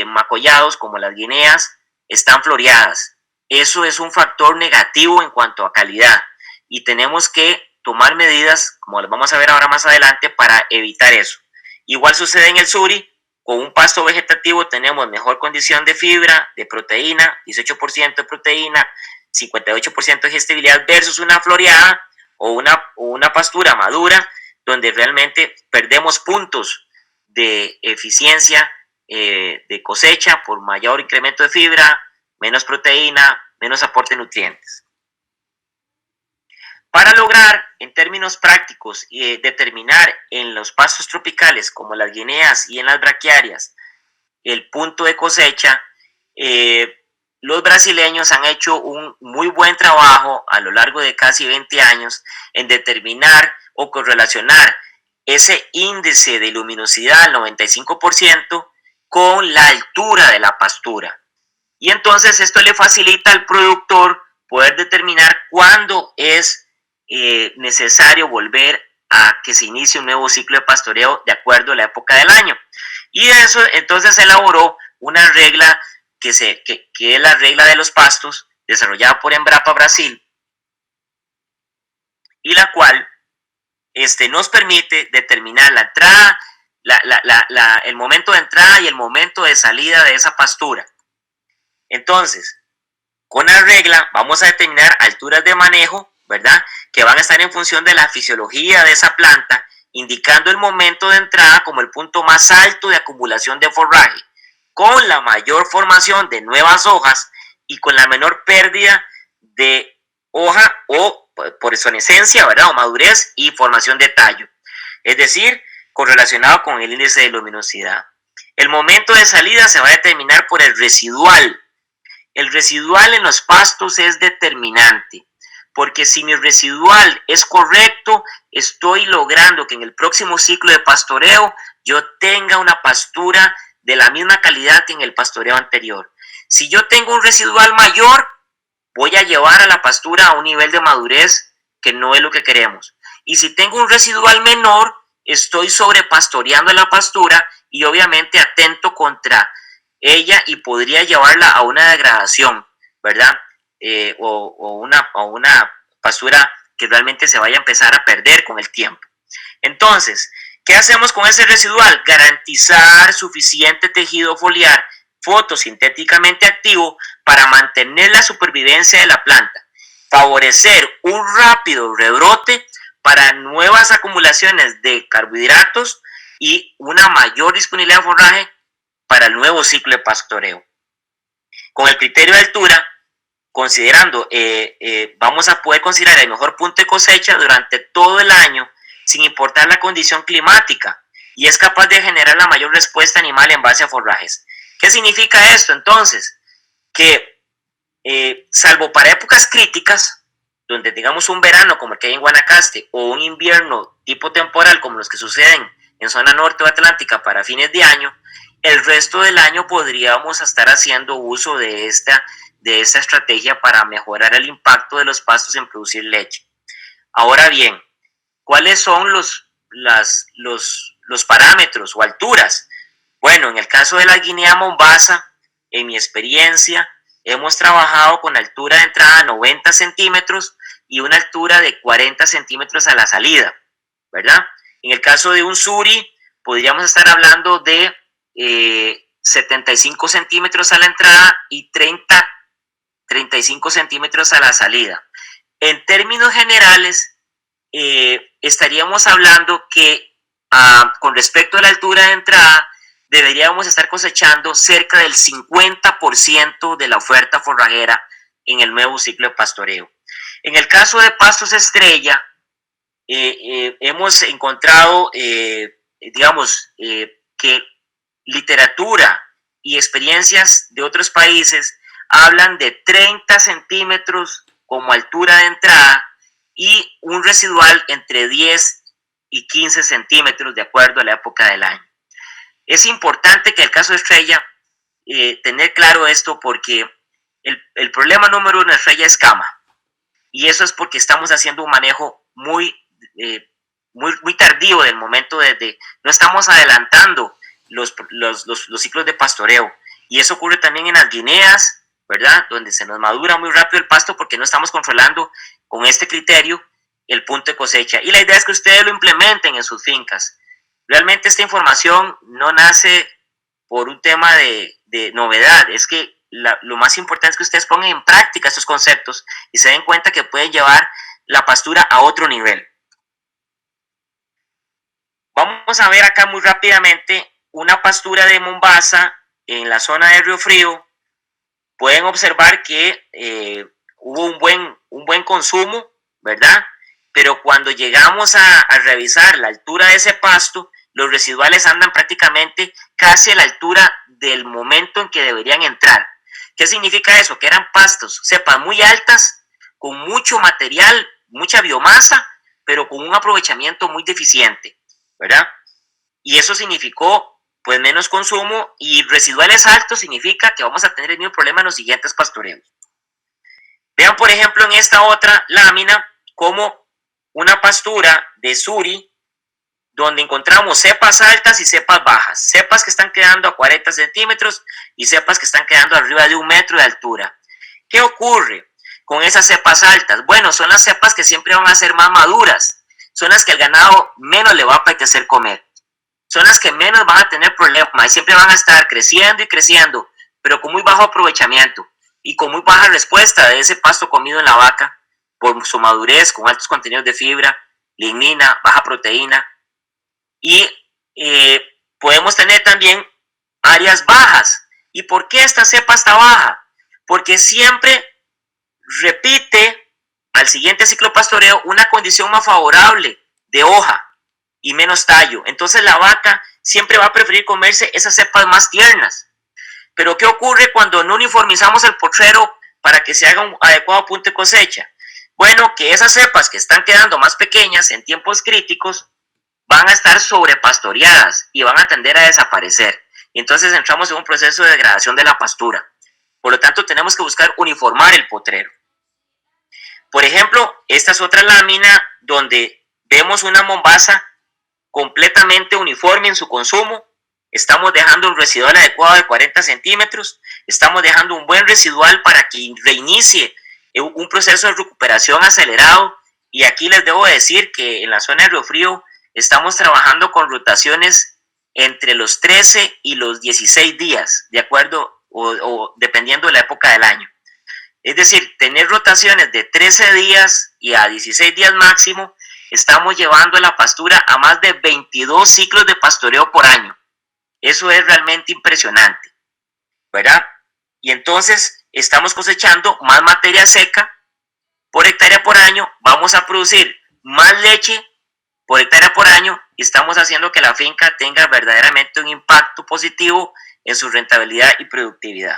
macollados como las guineas están floreadas. Eso es un factor negativo en cuanto a calidad y tenemos que tomar medidas, como las vamos a ver ahora más adelante, para evitar eso. Igual sucede en el suri, con un pasto vegetativo tenemos mejor condición de fibra, de proteína, 18% de proteína, 58% de digestibilidad versus una floreada o una pastura madura donde realmente perdemos puntos de eficiencia de cosecha por mayor incremento de fibra, menos proteína, menos aporte de nutrientes. Para lograr, en términos prácticos, determinar en los pastos tropicales como las guineas y en las braquiarias el punto de cosecha, los brasileños han hecho un muy buen trabajo a lo largo de casi 20 años en determinar o correlacionar ese índice de luminosidad al 95% con la altura de la pastura. Y entonces esto le facilita al productor poder determinar cuándo es necesario volver a que se inicie un nuevo ciclo de pastoreo de acuerdo a la época del año. Y de eso entonces se elaboró una regla que es la regla de los pastos, desarrollada por Embrapa Brasil, y la cual nos permite determinar la entrada, el momento de entrada y el momento de salida de esa pastura. Entonces, con la regla vamos a determinar alturas de manejo, ¿verdad? Que van a estar en función de la fisiología de esa planta, indicando el momento de entrada como el punto más alto de acumulación de forraje, con la mayor formación de nuevas hojas y con la menor pérdida de hoja o por esencia, ¿verdad? O madurez y formación de tallo. Es decir, correlacionado con el índice de luminosidad. El momento de salida se va a determinar por el residual. El residual en los pastos es determinante, porque si mi residual es correcto, estoy logrando que en el próximo ciclo de pastoreo yo tenga una pastura de la misma calidad que en el pastoreo anterior. Si yo tengo un residual mayor, voy a llevar a la pastura a un nivel de madurez que no es lo que queremos. Y si tengo un residual menor, estoy sobrepastoreando la pastura y obviamente atento contra ella y podría llevarla a una degradación, ¿verdad? O una pastura que realmente se vaya a empezar a perder con el tiempo. Entonces, ¿qué hacemos con ese residual? Garantizar suficiente tejido foliar fotosintéticamente activo para mantener la supervivencia de la planta, favorecer un rápido rebrote para nuevas acumulaciones de carbohidratos y una mayor disponibilidad de forraje para el nuevo ciclo de pastoreo. Con el criterio de altura, considerando, vamos a poder considerar el mejor punto de cosecha durante todo el año, sin importar la condición climática, y es capaz de generar la mayor respuesta animal en base a forrajes. ¿Qué significa esto entonces? Que salvo para épocas críticas, donde tengamos un verano como el que hay en Guanacaste, o un invierno tipo temporal como los que suceden en zona norte o atlántica para fines de año, el resto del año podríamos estar haciendo uso de esta estrategia para mejorar el impacto de los pastos en producir leche. Ahora bien, ¿cuáles son los parámetros o alturas? Bueno, en el caso de la Guinea Mombasa, en mi experiencia, hemos trabajado con altura de entrada 90 centímetros y una altura de 40 centímetros a la salida, ¿verdad? En el caso de un suri, podríamos estar hablando de 75 centímetros a la entrada y 35 centímetros a la salida. En términos generales, estaríamos hablando que con respecto a la altura de entrada, deberíamos estar cosechando cerca del 50% de la oferta forrajera en el nuevo ciclo de pastoreo. En el caso de pastos estrella, hemos encontrado, que literatura y experiencias de otros países hablan de 30 centímetros como altura de entrada y un residual entre 10 y 15 centímetros de acuerdo a la época del año. Es importante que en el caso de estrella tener claro esto porque el problema número uno de estrella es cama, y eso es porque estamos haciendo un manejo muy tardío del momento no estamos adelantando los ciclos de pastoreo, y eso ocurre también en las guineas, ¿verdad? Donde se nos madura muy rápido el pasto porque no estamos controlando con este criterio el punto de cosecha. Y la idea es que ustedes lo implementen en sus fincas. Realmente esta información no nace por un tema de novedad, es que lo más importante es que ustedes pongan en práctica estos conceptos y se den cuenta que pueden llevar la pastura a otro nivel. Vamos a ver acá muy rápidamente una pastura de Mombasa en la zona de Río Frío. Pueden observar que hubo un buen consumo, ¿verdad? Pero cuando llegamos a revisar la altura de ese pasto, los residuales andan prácticamente casi a la altura del momento en que deberían entrar. ¿Qué significa eso? Que eran pastos, cepas muy altas, con mucho material, mucha biomasa, pero con un aprovechamiento muy deficiente, ¿verdad? Y eso significó pues menos consumo, y residuales altos significa que vamos a tener el mismo problema en los siguientes pastoreos. Vean por ejemplo en esta otra lámina como una pastura de suri donde encontramos cepas altas y cepas bajas, cepas que están quedando a 40 centímetros y cepas que están quedando arriba de 1 metro de altura. ¿Qué ocurre con esas cepas altas? Bueno, son las cepas que siempre van a ser más maduras, son las que al ganado menos le va a apetecer comer, son las que menos van a tener problemas y siempre van a estar creciendo y creciendo, pero con muy bajo aprovechamiento y con muy baja respuesta de ese pasto comido en la vaca por su madurez, con altos contenidos de fibra, lignina, baja proteína. Y podemos tener también áreas bajas. ¿Y por qué esta cepa está baja? Porque siempre repite al siguiente ciclo pastoreo una condición más favorable de hoja y menos tallo. Entonces la vaca siempre va a preferir comerse esas cepas más tiernas. Pero ¿qué ocurre cuando no uniformizamos el potrero para que se haga un adecuado punto de cosecha? Bueno, que esas cepas que están quedando más pequeñas en tiempos críticos van a estar sobrepastoreadas y van a tender a desaparecer. Y entonces entramos en un proceso de degradación de la pastura. Por lo tanto, tenemos que buscar uniformar el potrero. Por ejemplo, esta es otra lámina donde vemos una Mombasa completamente uniforme en su consumo. Estamos dejando un residual adecuado de 40 centímetros. Estamos dejando un buen residual para que reinicie un proceso de recuperación acelerado. Y aquí les debo decir que en la zona de Río Frío estamos trabajando con rotaciones entre los 13 y los 16 días, de acuerdo o dependiendo de la época del año. Es decir, tener rotaciones de 13 días y a 16 días máximo, estamos llevando la pastura a más de 22 ciclos de pastoreo por año. Eso es realmente impresionante, ¿verdad? Y entonces estamos cosechando más materia seca por hectárea por año, vamos a producir más leche por hectárea por año y estamos haciendo que la finca tenga verdaderamente un impacto positivo en su rentabilidad y productividad.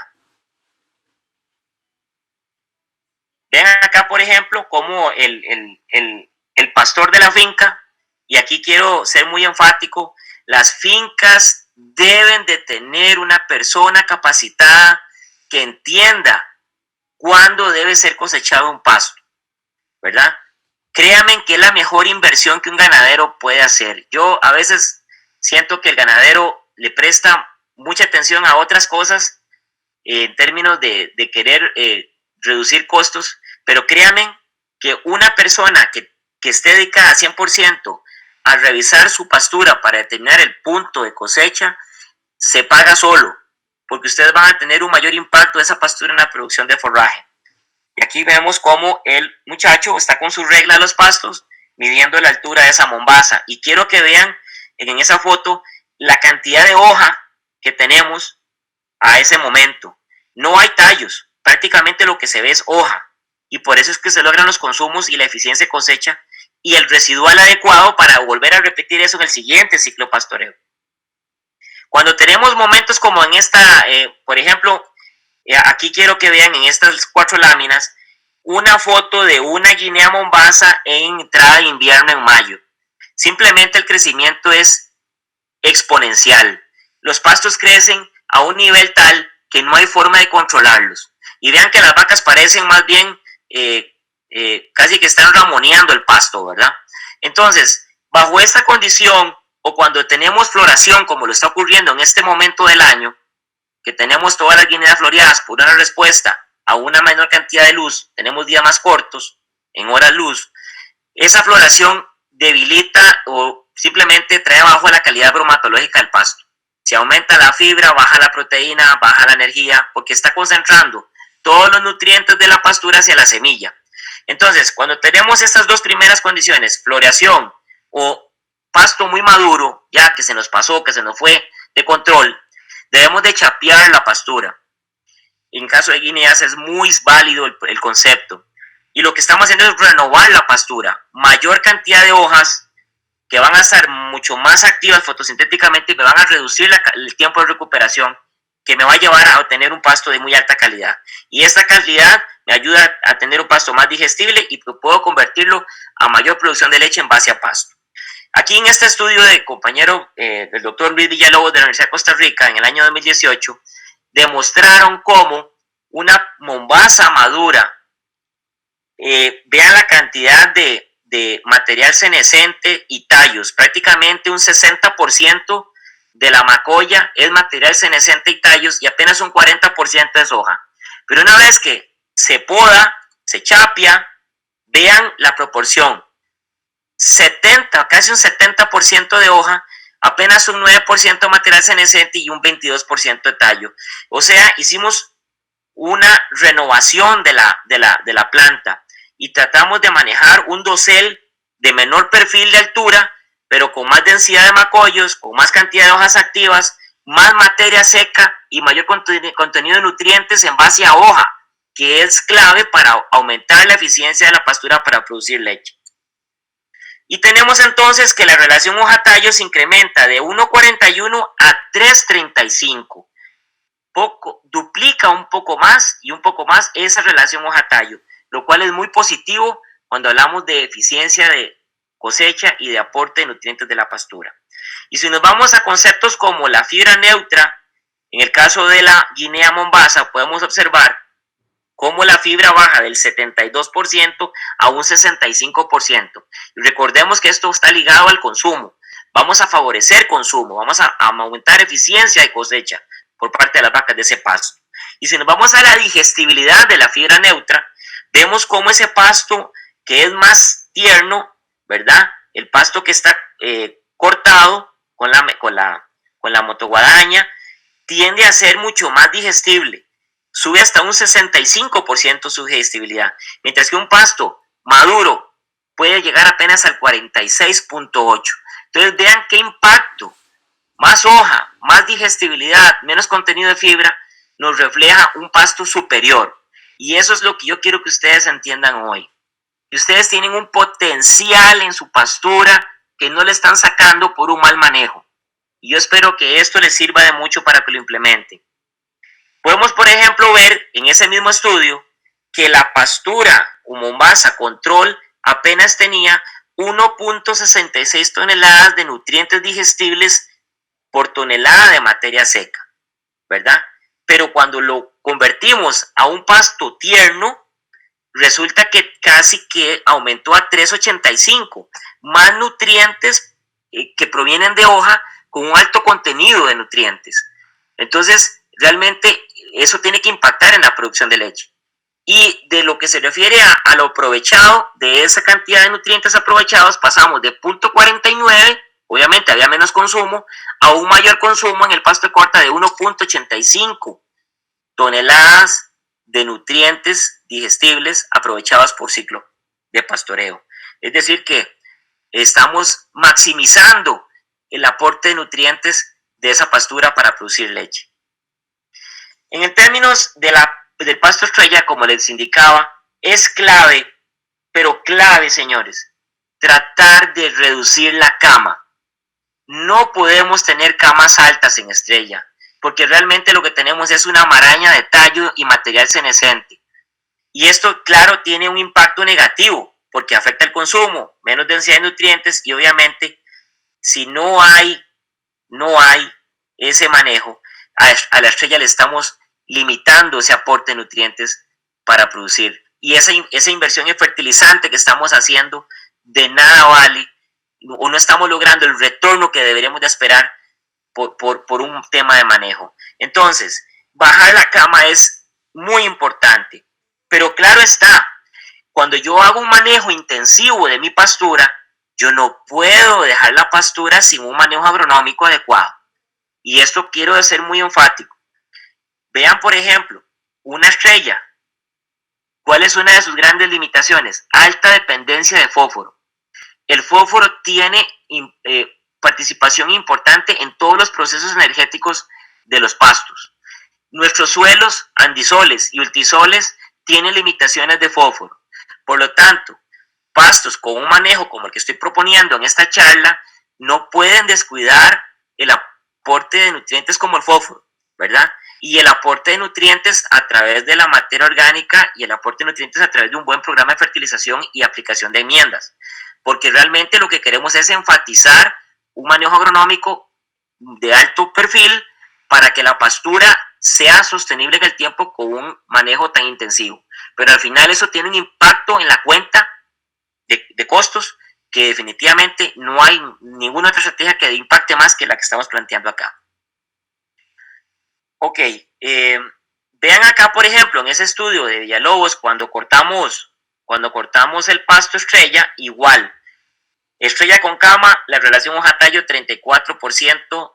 Ven acá, por ejemplo, como el pastor de la finca, y aquí quiero ser muy enfático, las fincas deben de tener una persona capacitada que entienda cuándo debe ser cosechado un pasto, ¿verdad? Créanme que es la mejor inversión que un ganadero puede hacer. Yo a veces siento que el ganadero le presta mucha atención a otras cosas en términos de querer reducir costos, pero créanme que una persona que esté dedicada 100% a revisar su pastura para determinar el punto de cosecha, se paga solo, porque ustedes van a tener un mayor impacto de esa pastura en la producción de forraje. Y aquí vemos cómo el muchacho está con su regla de los pastos, midiendo la altura de esa mombaza. Y quiero que vean en esa foto la cantidad de hoja que tenemos a ese momento. No hay tallos, prácticamente lo que se ve es hoja. Y por eso es que se logran los consumos y la eficiencia de cosecha y el residual adecuado para volver a repetir eso en el siguiente ciclo pastoreo. Cuando tenemos momentos como en esta, por ejemplo, aquí quiero que vean en estas 4 láminas una foto de una guinea mombaza en entrada de invierno en mayo. Simplemente el crecimiento es exponencial. Los pastos crecen a un nivel tal que no hay forma de controlarlos. Y vean que las vacas parecen más bien casi que están ramoneando el pasto, ¿verdad? Entonces, bajo esta condición, o cuando tenemos floración, como lo está ocurriendo en este momento del año, que tenemos todas las guineas floreadas por una respuesta a una menor cantidad de luz, tenemos días más cortos en horas luz, esa floración debilita o simplemente trae abajo la calidad bromatológica del pasto. Si aumenta la fibra, baja la proteína, baja la energía, porque está concentrando todos los nutrientes de la pastura hacia la semilla. Entonces, cuando tenemos estas 2 primeras condiciones, floración o pasto muy maduro, ya que se nos pasó, que se nos fue de control, debemos de chapear la pastura. En caso de guineas es muy válido el concepto. Y lo que estamos haciendo es renovar la pastura. Mayor cantidad de hojas que van a estar mucho más activas fotosintéticamente y me van a reducir el tiempo de recuperación, que me va a llevar a obtener un pasto de muy alta calidad. Y esta calidad me ayuda a tener un pasto más digestible y puedo convertirlo a mayor producción de leche en base a pasto. Aquí en este estudio del compañero del doctor Luis Villalobos de la Universidad de Costa Rica en el año 2018, demostraron cómo una mombaza madura, vean la cantidad de material senescente y tallos, prácticamente un 60% de la macolla es material senescente y tallos y apenas un 40% es hoja. Pero una vez que se poda, se chapia, vean la proporción. 70, casi un 70% de hoja, apenas un 9% de material senescente y un 22% de tallo. O sea, hicimos una renovación de la planta y tratamos de manejar un dosel de menor perfil de altura, pero con más densidad de macollos, con más cantidad de hojas activas, más materia seca y mayor contenido de nutrientes en base a hoja, que es clave para aumentar la eficiencia de la pastura para producir leche. Y tenemos entonces que la relación hoja-tallo se incrementa de 1,41 a 3,35. Duplica un poco más y un poco más esa relación hoja-tallo, lo cual es muy positivo cuando hablamos de eficiencia de cosecha y de aporte de nutrientes de la pastura. Y si nos vamos a conceptos como la fibra neutra, en el caso de la guinea mombaza podemos observar cómo la fibra baja del 72% a un 65%. Y recordemos que esto está ligado al consumo. Vamos a favorecer consumo, vamos a aumentar eficiencia de cosecha por parte de las vacas de ese pasto. Y si nos vamos a la digestibilidad de la fibra neutra, vemos cómo ese pasto que es más tierno, ¿verdad? El pasto que está cortado con la motoguadaña tiende a ser mucho más digestible. Sube hasta un 65% su digestibilidad, mientras que un pasto maduro puede llegar apenas al 46.8%. Entonces vean qué impacto, más hoja, más digestibilidad, menos contenido de fibra, nos refleja un pasto superior. Y eso es lo que yo quiero que ustedes entiendan hoy. Que ustedes tienen un potencial en su pastura que no le están sacando por un mal manejo. Y yo espero que esto les sirva de mucho para que lo implementen. Podemos, por ejemplo, ver en ese mismo estudio que la pastura o mombaza control apenas tenía 1.66 toneladas de nutrientes digestibles por tonelada de materia seca, ¿verdad? Pero cuando lo convertimos a un pasto tierno, resulta que casi que aumentó a 3.85, más nutrientes que provienen de hoja con un alto contenido de nutrientes. Entonces, realmente eso tiene que impactar en la producción de leche. Y de lo que se refiere a lo aprovechado, de esa cantidad de nutrientes aprovechados, pasamos de 0.49, obviamente había menos consumo, a un mayor consumo en el pasto de corta de 1.85 toneladas de nutrientes digestibles aprovechados por ciclo de pastoreo. Es decir, que estamos maximizando el aporte de nutrientes de esa pastura para producir leche. En términos del pasto estrella, como les indicaba, es clave, pero clave, señores, tratar de reducir la cama. No podemos tener camas altas en estrella, porque realmente lo que tenemos es una maraña de tallo y material senescente. Y esto, claro, tiene un impacto negativo, porque afecta el consumo, menos densidad de nutrientes y obviamente, si no hay ese manejo, a la estrella le estamos limitando ese aporte de nutrientes para producir. Y esa inversión en fertilizante que estamos haciendo de nada vale, o no estamos logrando el retorno que deberíamos de esperar por un tema de manejo. Entonces, bajar la cama es muy importante, pero claro está, cuando yo hago un manejo intensivo de mi pastura, yo no puedo dejar la pastura sin un manejo agronómico adecuado. Y esto quiero ser muy enfático. Vean, por ejemplo, una estrella. ¿Cuál es una de sus grandes limitaciones? Alta dependencia de fósforo. El fósforo tiene participación importante en todos los procesos energéticos de los pastos. Nuestros suelos, andisoles y ultisoles, tienen limitaciones de fósforo. Por lo tanto, pastos con un manejo como el que estoy proponiendo en esta charla no pueden descuidar el aporte de nutrientes como el fósforo, ¿verdad? Y el aporte de nutrientes a través de la materia orgánica y el aporte de nutrientes a través de un buen programa de fertilización y aplicación de enmiendas. Porque realmente lo que queremos es enfatizar un manejo agronómico de alto perfil para que la pastura sea sostenible en el tiempo con un manejo tan intensivo. Pero al final eso tiene un impacto en la cuenta de costos que definitivamente no hay ninguna otra estrategia que impacte más que la que estamos planteando acá. Ok, vean acá, por ejemplo, en ese estudio de Villalobos, cuando cortamos el pasto estrella, igual. Estrella con cama, la relación hoja-tallo 34%,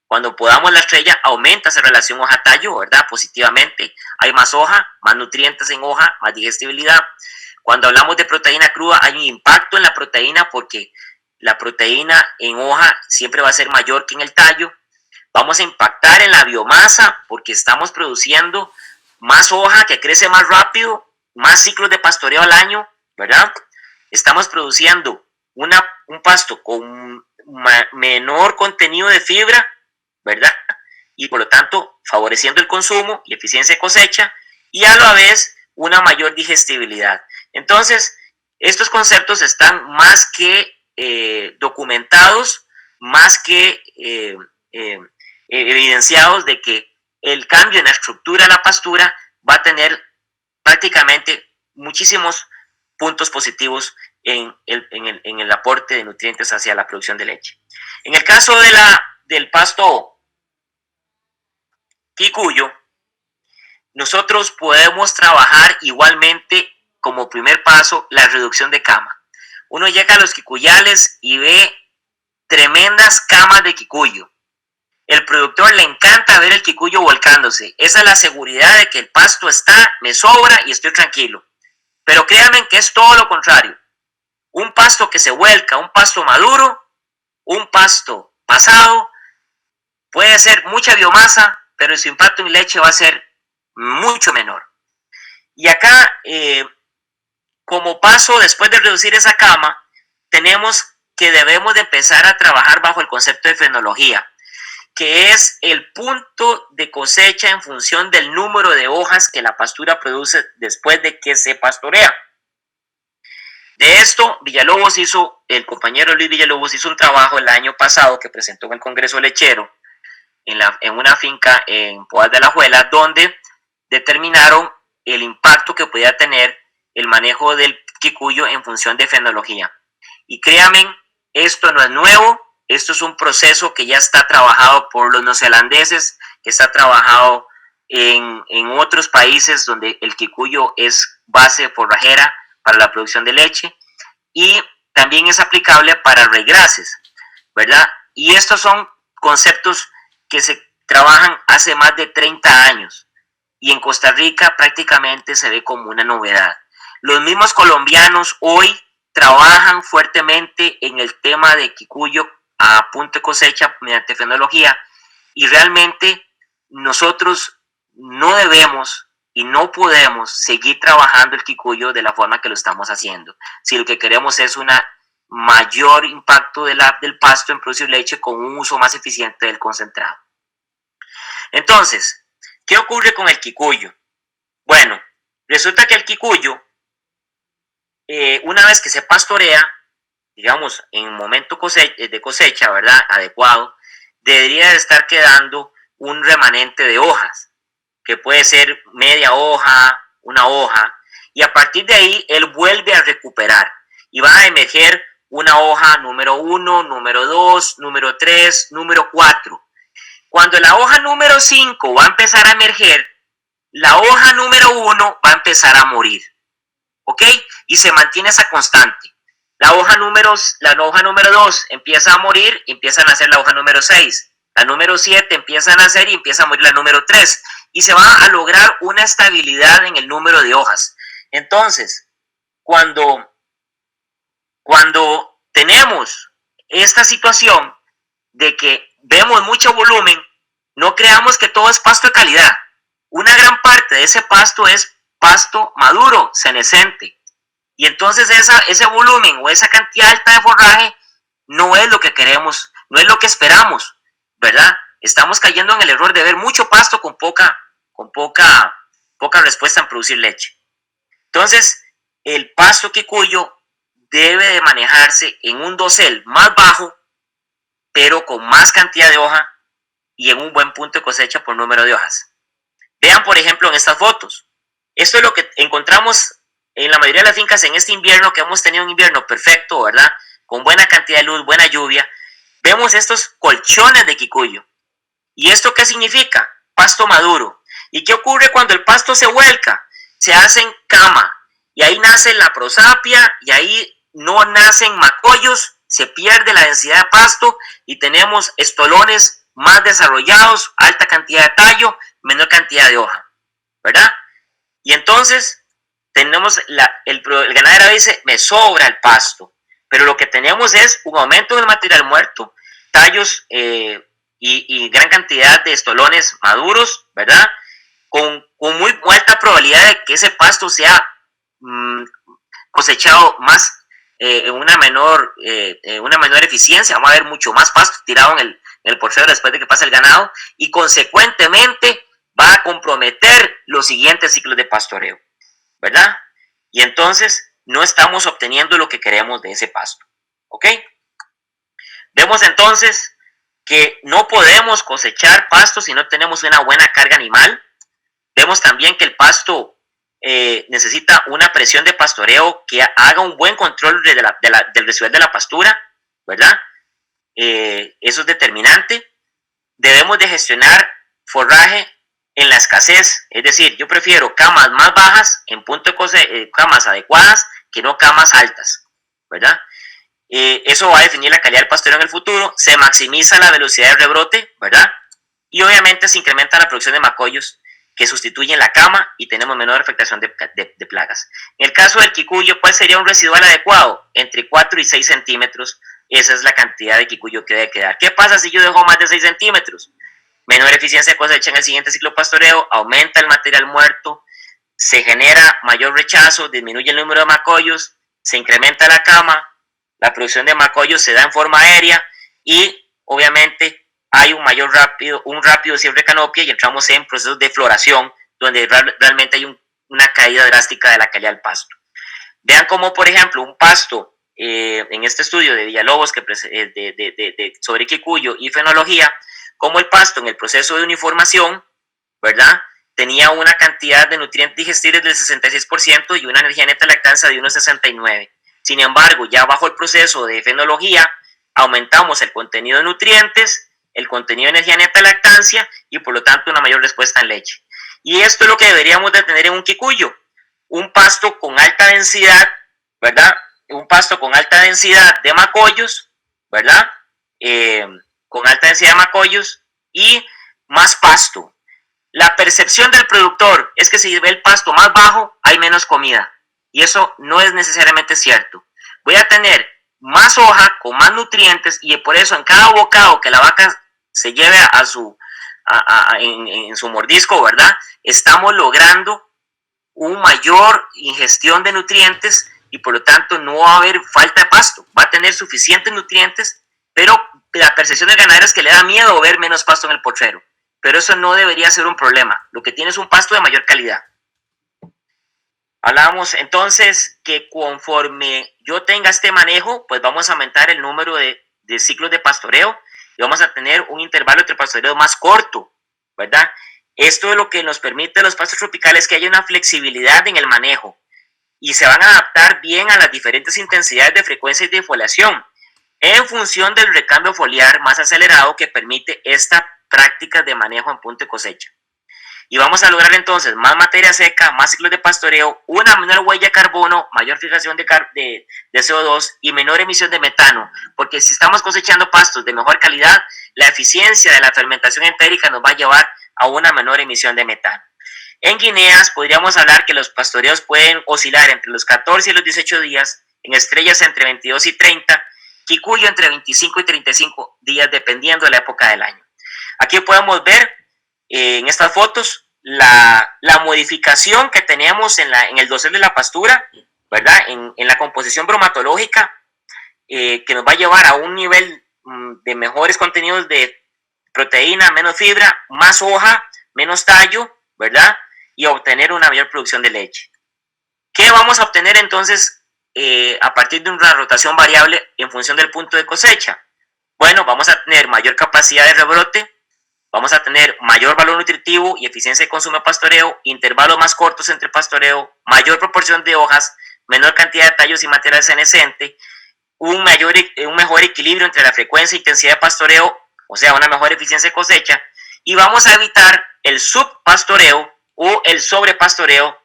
cuando podamos la estrella, aumenta esa relación hoja-tallo, ¿verdad? Positivamente. Hay más hoja, más nutrientes en hoja, más digestibilidad. Cuando hablamos de proteína cruda, hay un impacto en la proteína porque la proteína en hoja siempre va a ser mayor que en el tallo. Vamos a impactar en la biomasa porque estamos produciendo más hoja que crece más rápido, más ciclos de pastoreo al año, ¿verdad? Estamos produciendo un pasto con menor contenido de fibra, ¿verdad? Y por lo tanto favoreciendo el consumo y eficiencia de cosecha y a la vez una mayor digestibilidad. Entonces, estos conceptos están más que documentados, más que evidenciados de que el cambio en la estructura de la pastura va a tener prácticamente muchísimos puntos positivos en el aporte de nutrientes hacia la producción de leche. En el caso del pasto quicuyo, nosotros podemos trabajar igualmente como primer paso la reducción de cama. Uno llega a los quicuyales y ve tremendas camas de quicuyo. El productor le encanta ver el quicuyo volcándose. Esa es la seguridad de que el pasto está, me sobra y estoy tranquilo. Pero créanme que es todo lo contrario. Un pasto que se vuelca, un pasto maduro, un pasto pasado, puede ser mucha biomasa, pero su impacto en leche va a ser mucho menor. Y acá, como paso después de reducir esa cama, tenemos que debemos de empezar a trabajar bajo el concepto de fenología, que es el punto de cosecha en función del número de hojas que la pastura produce después de que se pastorea. De esto, el compañero Luis Villalobos hizo un trabajo el año pasado que presentó en el Congreso Lechero, en una finca en Poás de Alajuela, donde determinaron el impacto que podía tener el manejo del quicuyo en función de fenología. Y créanme, esto no es nuevo, esto es un proceso que ya está trabajado por los neozelandeses, que está trabajado en otros países donde el kikuyo es base forrajera para la producción de leche, y también es aplicable para regrases, ¿verdad? Y estos son conceptos que se trabajan hace más de 30 años y en Costa Rica prácticamente se ve como una novedad. Los mismos colombianos hoy trabajan fuertemente en el tema de kikuyo a punto de cosecha mediante fenología, y realmente nosotros no debemos y no podemos seguir trabajando el kikuyo de la forma que lo estamos haciendo. Si lo que queremos es un mayor impacto del pasto en producir leche con un uso más eficiente del concentrado. Entonces, ¿qué ocurre con el kikuyo? Bueno, resulta que el kikuyo, una vez que se pastorea, digamos, en un momento de cosecha, ¿verdad?, adecuado, debería de estar quedando un remanente de hojas, que puede ser media hoja, una hoja, y a partir de ahí él vuelve a recuperar y va a emerger una hoja número 1, número 2, número 3, número 4. Cuando la hoja número 5 va a empezar a emerger, la hoja número 1 va a empezar a morir, ¿ok? Y se mantiene esa constante. La hoja número 2 empieza a morir y empieza a nacer la hoja número 6. La número 7 empieza a nacer y empieza a morir la número 3. Y se va a lograr una estabilidad en el número de hojas. Entonces, cuando tenemos esta situación de que vemos mucho volumen, no creamos que todo es pasto de calidad. Una gran parte de ese pasto es pasto maduro, senescente. Y entonces ese volumen o esa cantidad alta de forraje no es lo que queremos, no es lo que esperamos, ¿verdad? Estamos cayendo en el error de ver mucho pasto con poca respuesta en producir leche. Entonces, el pasto kikuyo debe de manejarse en un dosel más bajo, pero con más cantidad de hoja y en un buen punto de cosecha por número de hojas. Vean, por ejemplo, en estas fotos. Esto es lo que encontramos en la mayoría de las fincas en este invierno, que hemos tenido un invierno perfecto, ¿verdad? Con buena cantidad de luz, buena lluvia. Vemos estos colchones de kikuyo. ¿Y esto qué significa? Pasto maduro. ¿Y qué ocurre cuando el pasto se vuelca? Se hacen cama. Y ahí nace la prosapia, y ahí no nacen macollos, se pierde la densidad de pasto y tenemos estolones más desarrollados, alta cantidad de tallo, menor cantidad de hoja, ¿verdad? Y entonces tenemos el ganadero dice, me sobra el pasto, pero lo que tenemos es un aumento del material muerto, tallos y gran cantidad de estolones maduros, ¿verdad? Con muy alta probabilidad de que ese pasto sea cosechado más una menor eficiencia. Vamos a ver mucho más pasto tirado en el porcero después de que pase el ganado, y consecuentemente va a comprometer los siguientes ciclos de pastoreo, ¿verdad? Y entonces no estamos obteniendo lo que queremos de ese pasto, ¿ok? Vemos entonces que no podemos cosechar pasto si no tenemos una buena carga animal. Vemos también que el pasto necesita una presión de pastoreo que haga un buen control del residual de la pastura, ¿verdad? Eso es determinante. Debemos de gestionar forraje en la escasez, es decir, yo prefiero camas más bajas en punto de camas adecuadas que no camas altas, ¿verdad? Eso va a definir la calidad del pastoreo en el futuro. Se maximiza la velocidad de rebrote, ¿verdad? Y obviamente se incrementa la producción de macollos que sustituyen la cama y tenemos menor afectación de plagas. En el caso del kikuyo, ¿cuál sería un residual adecuado? Entre 4 y 6 centímetros. Esa es la cantidad de kikuyo que debe quedar. ¿Qué pasa si yo dejo más de 6 centímetros? Menor eficiencia de cosecha en el siguiente ciclo pastoreo, aumenta el material muerto, se genera mayor rechazo, disminuye el número de macollos, se incrementa la cama, la producción de macollos se da en forma aérea y obviamente hay un rápido cierre de canopia y entramos en procesos de floración donde realmente hay una caída drástica de la calidad del pasto. Vean cómo, por ejemplo, un pasto en este estudio de Villalobos sobre kikuyo y fenología, como el pasto en el proceso de uniformación, ¿verdad?, tenía una cantidad de nutrientes digestibles del 66% y una energía neta de lactancia de 1,69. Sin embargo, ya bajo el proceso de fenología, aumentamos el contenido de nutrientes, el contenido de energía neta de lactancia y por lo tanto una mayor respuesta en leche. Y esto es lo que deberíamos de tener en un quicuyo, un pasto con alta densidad, ¿verdad? Un pasto con alta densidad de macollos, ¿verdad? Con alta densidad de macollos y más pasto. La percepción del productor es que si ve el pasto más bajo, hay menos comida. Y eso no es necesariamente cierto. Voy a tener más hoja con más nutrientes y por eso en cada bocado que la vaca se lleve en su mordisco, ¿verdad? Estamos logrando una mayor ingestión de nutrientes y por lo tanto no va a haber falta de pasto. Va a tener suficientes nutrientes, pero la percepción del ganadero es que le da miedo ver menos pasto en el potrero. Pero eso no debería ser un problema. Lo que tiene es un pasto de mayor calidad. Hablamos entonces que conforme yo tenga este manejo, pues vamos a aumentar el número de ciclos de pastoreo y vamos a tener un intervalo entre pastoreo más corto, ¿verdad? Esto es lo que nos permite a los pastos tropicales que haya una flexibilidad en el manejo y se van a adaptar bien a las diferentes intensidades de frecuencia y de foliación en función del recambio foliar más acelerado que permite esta práctica de manejo en punto de cosecha. Y vamos a lograr entonces más materia seca, más ciclos de pastoreo, una menor huella de carbono, mayor fijación de CO2 y menor emisión de metano, porque si estamos cosechando pastos de mejor calidad, la eficiencia de la fermentación entérica nos va a llevar a una menor emisión de metano. En guineas podríamos hablar que los pastoreos pueden oscilar entre los 14 y los 18 días, en estrellas entre 22 y 30, quicuyo entre 25 y 35 días dependiendo de la época del año. Aquí podemos ver en estas fotos la modificación que tenemos en el dosel de la pastura, ¿verdad? En la composición bromatológica que nos va a llevar a un nivel de mejores contenidos de proteína, menos fibra, más hoja, menos tallo, ¿verdad? Y obtener una mayor producción de leche. ¿Qué vamos a obtener entonces a partir de una rotación variable en función del punto de cosecha? Bueno, vamos a tener mayor capacidad de rebrote, vamos a tener mayor valor nutritivo y eficiencia de consumo de pastoreo, intervalos más cortos entre pastoreo, mayor proporción de hojas, menor cantidad de tallos y material senescente, un mejor equilibrio entre la frecuencia e intensidad de pastoreo, o sea, una mejor eficiencia de cosecha, y vamos a evitar el subpastoreo o el sobrepastoreo,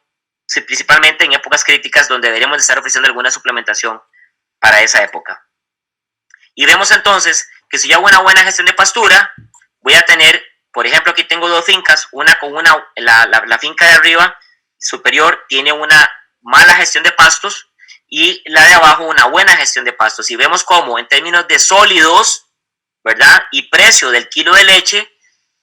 principalmente en épocas críticas donde deberíamos estar ofreciendo alguna suplementación para esa época. Y vemos entonces que si yo hago una buena gestión de pastura, voy a tener, por ejemplo, aquí tengo dos fincas, una con la finca de arriba superior tiene una mala gestión de pastos y la de abajo una buena gestión de pastos. Y vemos cómo en términos de sólidos, ¿verdad? Y precio del kilo de leche,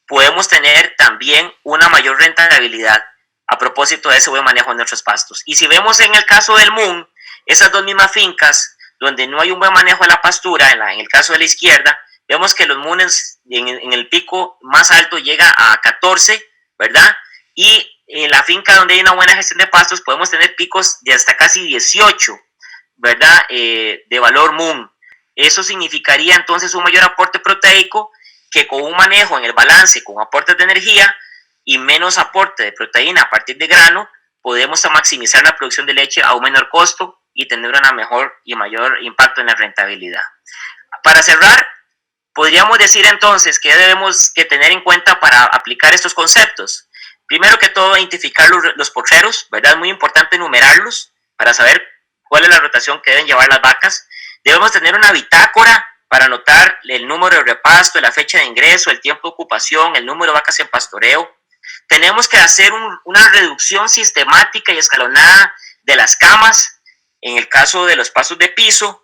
podemos tener también una mayor rentabilidad a propósito de ese buen manejo de nuestros pastos. Y si vemos en el caso del MUN, esas dos mismas fincas donde no hay un buen manejo de la pastura, en el caso de la izquierda, vemos que los MUNes en el pico más alto llega a 14, ¿verdad? Y en la finca donde hay una buena gestión de pastos podemos tener picos de hasta casi 18, ¿verdad? De valor MUN. Eso significaría entonces un mayor aporte proteico que con un manejo en el balance con aportes de energía y menos aporte de proteína a partir de grano, podemos maximizar la producción de leche a un menor costo y tener una mejor y mayor impacto en la rentabilidad. Para cerrar, podríamos decir entonces que debemos tener en cuenta para aplicar estos conceptos. Primero que todo, identificar los potreros, ¿verdad? Es muy importante enumerarlos para saber cuál es la rotación que deben llevar las vacas. Debemos tener una bitácora para anotar el número de repasto, la fecha de ingreso, el tiempo de ocupación, el número de vacas en pastoreo. Tenemos que hacer una reducción sistemática y escalonada de las camas, en el caso de los pastos de piso,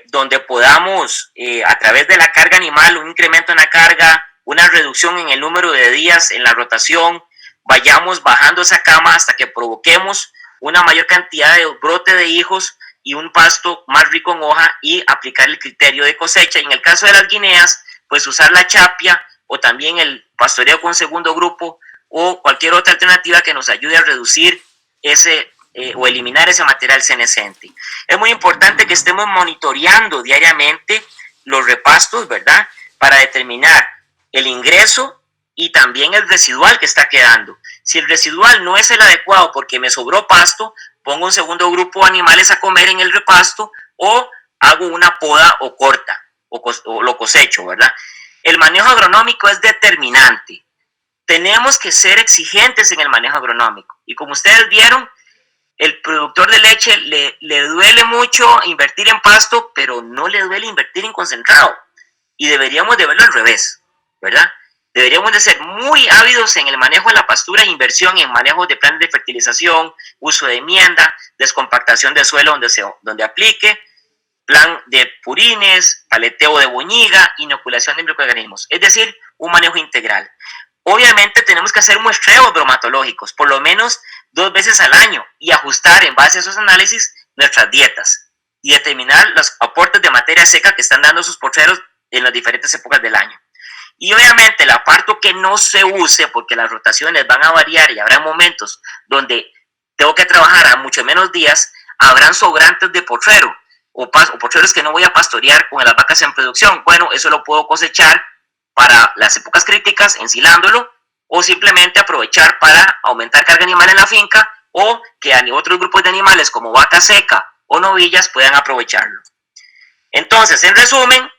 donde podamos, a través de la carga animal, un incremento en la carga, una reducción en el número de días en la rotación, vayamos bajando esa cama hasta que provoquemos una mayor cantidad de brote de hijos y un pasto más rico en hoja y aplicar el criterio de cosecha. Y en el caso de las guineas, pues usar la chapia o también el pastoreo con segundo grupo o cualquier otra alternativa que nos ayude a reducir o eliminar ese material senescente. Es muy importante que estemos monitoreando diariamente los repastos, ¿verdad? Para determinar el ingreso y también el residual que está quedando. Si el residual no es el adecuado porque me sobró pasto, pongo un segundo grupo de animales a comer en el repasto o hago una poda o corta o lo cosecho, ¿verdad? El manejo agronómico es determinante. Tenemos que ser exigentes en el manejo agronómico. Y como ustedes vieron, el productor de leche le duele mucho invertir en pasto, pero no le duele invertir en concentrado. Y deberíamos de verlo al revés, ¿verdad? Deberíamos de ser muy ávidos en el manejo de la pastura, inversión en manejo de planes de fertilización, uso de enmienda, descompactación de suelo donde aplique, plan de purines, paleteo de boñiga, inoculación de microorganismos. Es decir, un manejo integral. Obviamente tenemos que hacer muestreos bromatológicos, por lo menos 2 veces al año, y ajustar en base a esos análisis nuestras dietas y determinar los aportes de materia seca que están dando sus potreros en las diferentes épocas del año. Y obviamente la parte que no se use, porque las rotaciones van a variar y habrá momentos donde tengo que trabajar a mucho menos días, habrán sobrantes de potrero o potreros que no voy a pastorear con las vacas en producción. Bueno, eso lo puedo cosechar para las épocas críticas, ensilándolo, o simplemente aprovechar para aumentar carga animal en la finca, o que otros grupos de animales como vaca seca o novillas puedan aprovecharlo. Entonces, en resumen,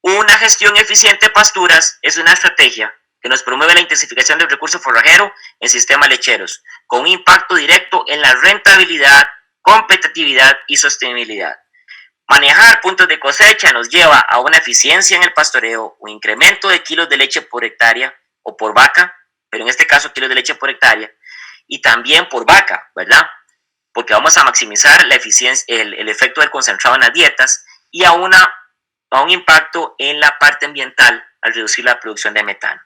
una gestión eficiente de pasturas es una estrategia que nos promueve la intensificación del recurso forrajero en sistemas lecheros, con un impacto directo en la rentabilidad, competitividad y sostenibilidad. Manejar puntos de cosecha nos lleva a una eficiencia en el pastoreo, un incremento de kilos de leche por hectárea o por vaca, pero en este caso kilos de leche por hectárea, y también por vaca, ¿verdad? Porque vamos a maximizar la eficiencia, el efecto del concentrado en las dietas, y a un impacto en la parte ambiental al reducir la producción de metano.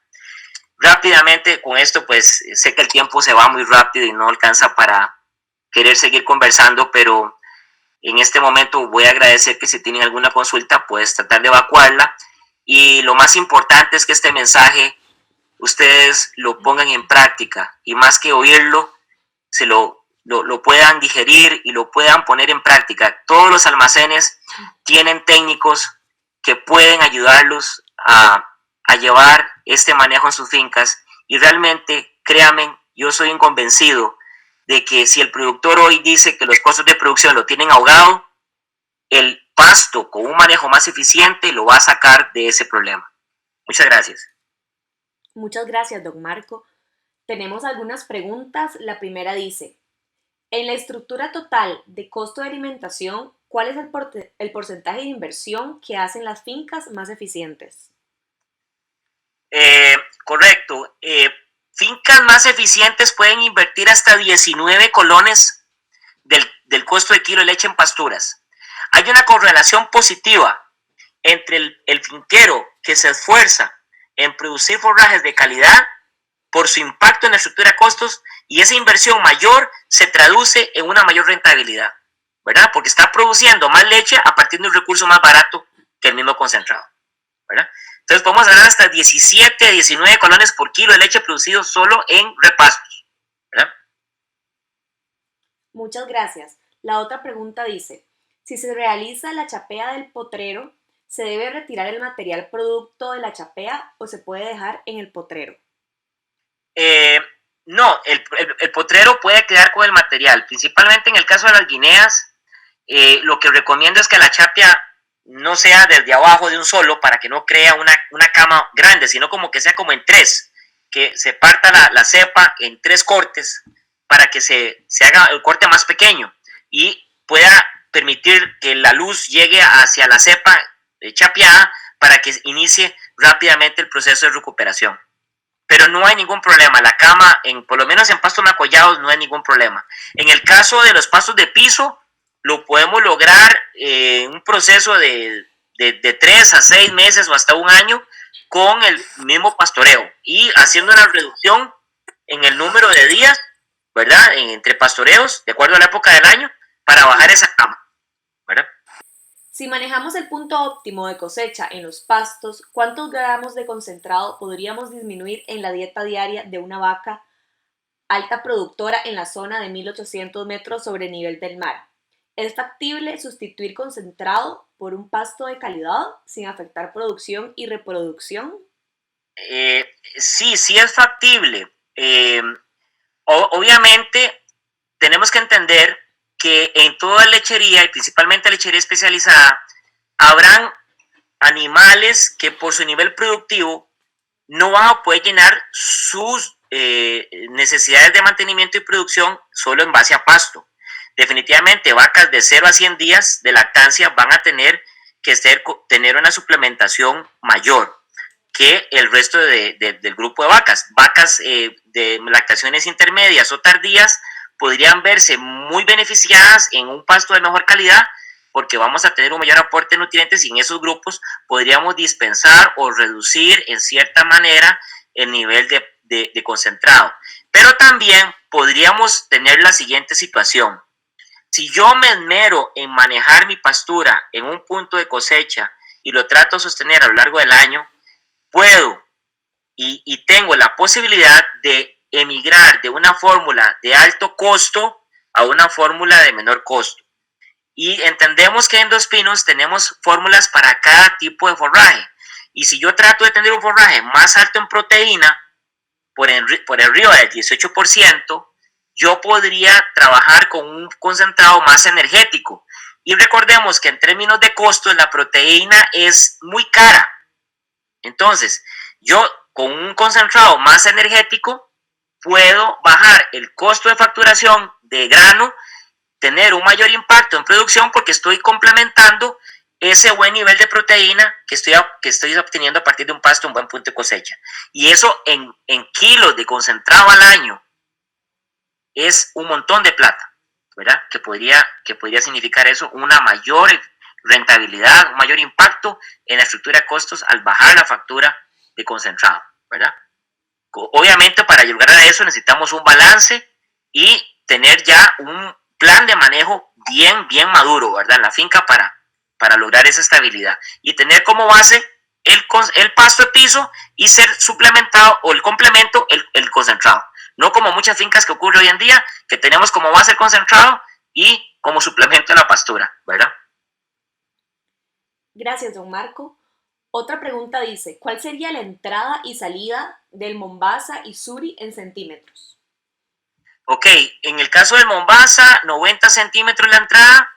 Rápidamente con esto, pues sé que el tiempo se va muy rápido y no alcanza para querer seguir conversando, pero en este momento voy a agradecer que si tienen alguna consulta, pues tratar de evacuarla. Y lo más importante es que este mensaje ustedes lo pongan en práctica y más que oírlo, se lo puedan digerir y lo puedan poner en práctica. Todos los almacenes tienen técnicos que pueden ayudarlos a llevar este manejo en sus fincas y realmente, créanme, yo soy un convencido de que si el productor hoy dice que los costos de producción lo tienen ahogado, el pasto con un manejo más eficiente lo va a sacar de ese problema. Muchas gracias. Muchas gracias, don Marco. Tenemos algunas preguntas. La primera dice, en la estructura total de costo de alimentación, ¿cuál es el porcentaje de inversión que hacen las fincas más eficientes? Correcto. Fincas más eficientes pueden invertir hasta 19 colones del costo de kilo de leche en pasturas. Hay una correlación positiva entre el finquero que se esfuerza en producir forrajes de calidad por su impacto en la estructura de costos, y esa inversión mayor se traduce en una mayor rentabilidad, ¿verdad? Porque está produciendo más leche a partir de un recurso más barato que el mismo concentrado, ¿verdad? Entonces podemos ganar hasta 17, 19 colones por kilo de leche producido solo en repastos, ¿verdad? Muchas gracias. La otra pregunta dice, si se realiza la chapea del potrero, ¿se debe retirar el material producto de la chapea o se puede dejar en el potrero? No, el potrero puede quedar con el material, principalmente en el caso de las guineas. Lo que recomiendo es que la chapia no sea desde abajo de un solo para que no crea una cama grande, sino como que sea como en tres, que se parta la cepa en 3 cortes para que se haga el corte más pequeño y pueda permitir que la luz llegue hacia la cepa chapeada para que inicie rápidamente el proceso de recuperación. Pero no hay ningún problema, la cama, por lo menos en pastos macollados, no hay ningún problema. En el caso de los pastos de piso, lo podemos lograr en un proceso de 3 a 6 meses o hasta un año con el mismo pastoreo y haciendo una reducción en el número de días, ¿verdad? Entre pastoreos, de acuerdo a la época del año, para bajar esa cama, ¿verdad? Si manejamos el punto óptimo de cosecha en los pastos, ¿cuántos gramos de concentrado podríamos disminuir en la dieta diaria de una vaca alta productora en la zona de 1800 metros sobre nivel del mar? ¿Es factible sustituir concentrado por un pasto de calidad sin afectar producción y reproducción? Sí es factible. Obviamente tenemos que entender que en toda lechería y principalmente lechería especializada habrán animales que por su nivel productivo no van a poder llenar sus necesidades de mantenimiento y producción solo en base a pasto. Definitivamente vacas de 0 a 100 días de lactancia van a tener que tener una suplementación mayor que el resto del grupo de vacas. Vacas de lactaciones intermedias o tardías podrían verse muy beneficiadas en un pasto de mejor calidad porque vamos a tener un mayor aporte de nutrientes y en esos grupos podríamos dispensar o reducir en cierta manera el nivel de concentrado. Pero también podríamos tener la siguiente situación. Si yo me esmero en manejar mi pastura en un punto de cosecha y lo trato de sostener a lo largo del año, puedo y tengo la posibilidad de emigrar de una fórmula de alto costo a una fórmula de menor costo. Y entendemos que en Dos Pinos tenemos fórmulas para cada tipo de forraje. Y si yo trato de tener un forraje más alto en proteína, por arriba del 18%, yo podría trabajar con un concentrado más energético. Y recordemos que en términos de costos la proteína es muy cara. Entonces, yo con un concentrado más energético puedo bajar el costo de facturación de grano, tener un mayor impacto en producción porque estoy complementando ese buen nivel de proteína que estoy obteniendo a partir de un pasto, un buen punto de cosecha. Y eso en kilos de concentrado al año es un montón de plata, ¿verdad? Que podría significar eso una mayor rentabilidad, un mayor impacto en la estructura de costos al bajar la factura de concentrado, ¿verdad? Obviamente para llegar a eso necesitamos un balance y tener ya un plan de manejo bien maduro, ¿verdad? En la finca para lograr esa estabilidad y tener como base el pasto de piso y ser suplementado o el complemento el concentrado. No como muchas fincas que ocurre hoy en día, que tenemos como base el concentrado y como suplemento la pastura, ¿verdad? Gracias, don Marco. Otra pregunta dice, ¿cuál sería la entrada y salida del Mombasa y Suri en centímetros? Ok, en el caso del Mombasa, 90 centímetros la entrada,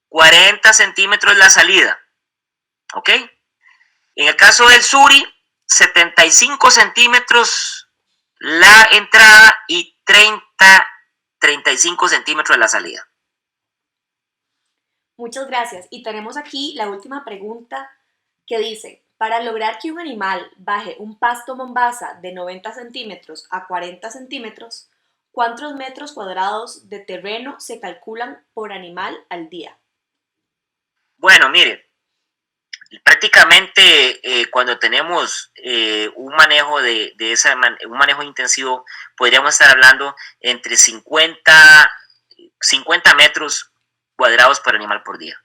40 centímetros la salida. ¿Ok? En el caso del Suri, 75 centímetros la entrada y 35 centímetros la salida. Muchas gracias. Y tenemos aquí la última pregunta que dice, para lograr que un animal baje un pasto Mombasa de 90 centímetros a 40 centímetros, ¿cuántos metros cuadrados de terreno se calculan por animal al día? Bueno, mire, prácticamente cuando tenemos un manejo un manejo intensivo, podríamos estar hablando entre 50 metros cuadrados por animal por día.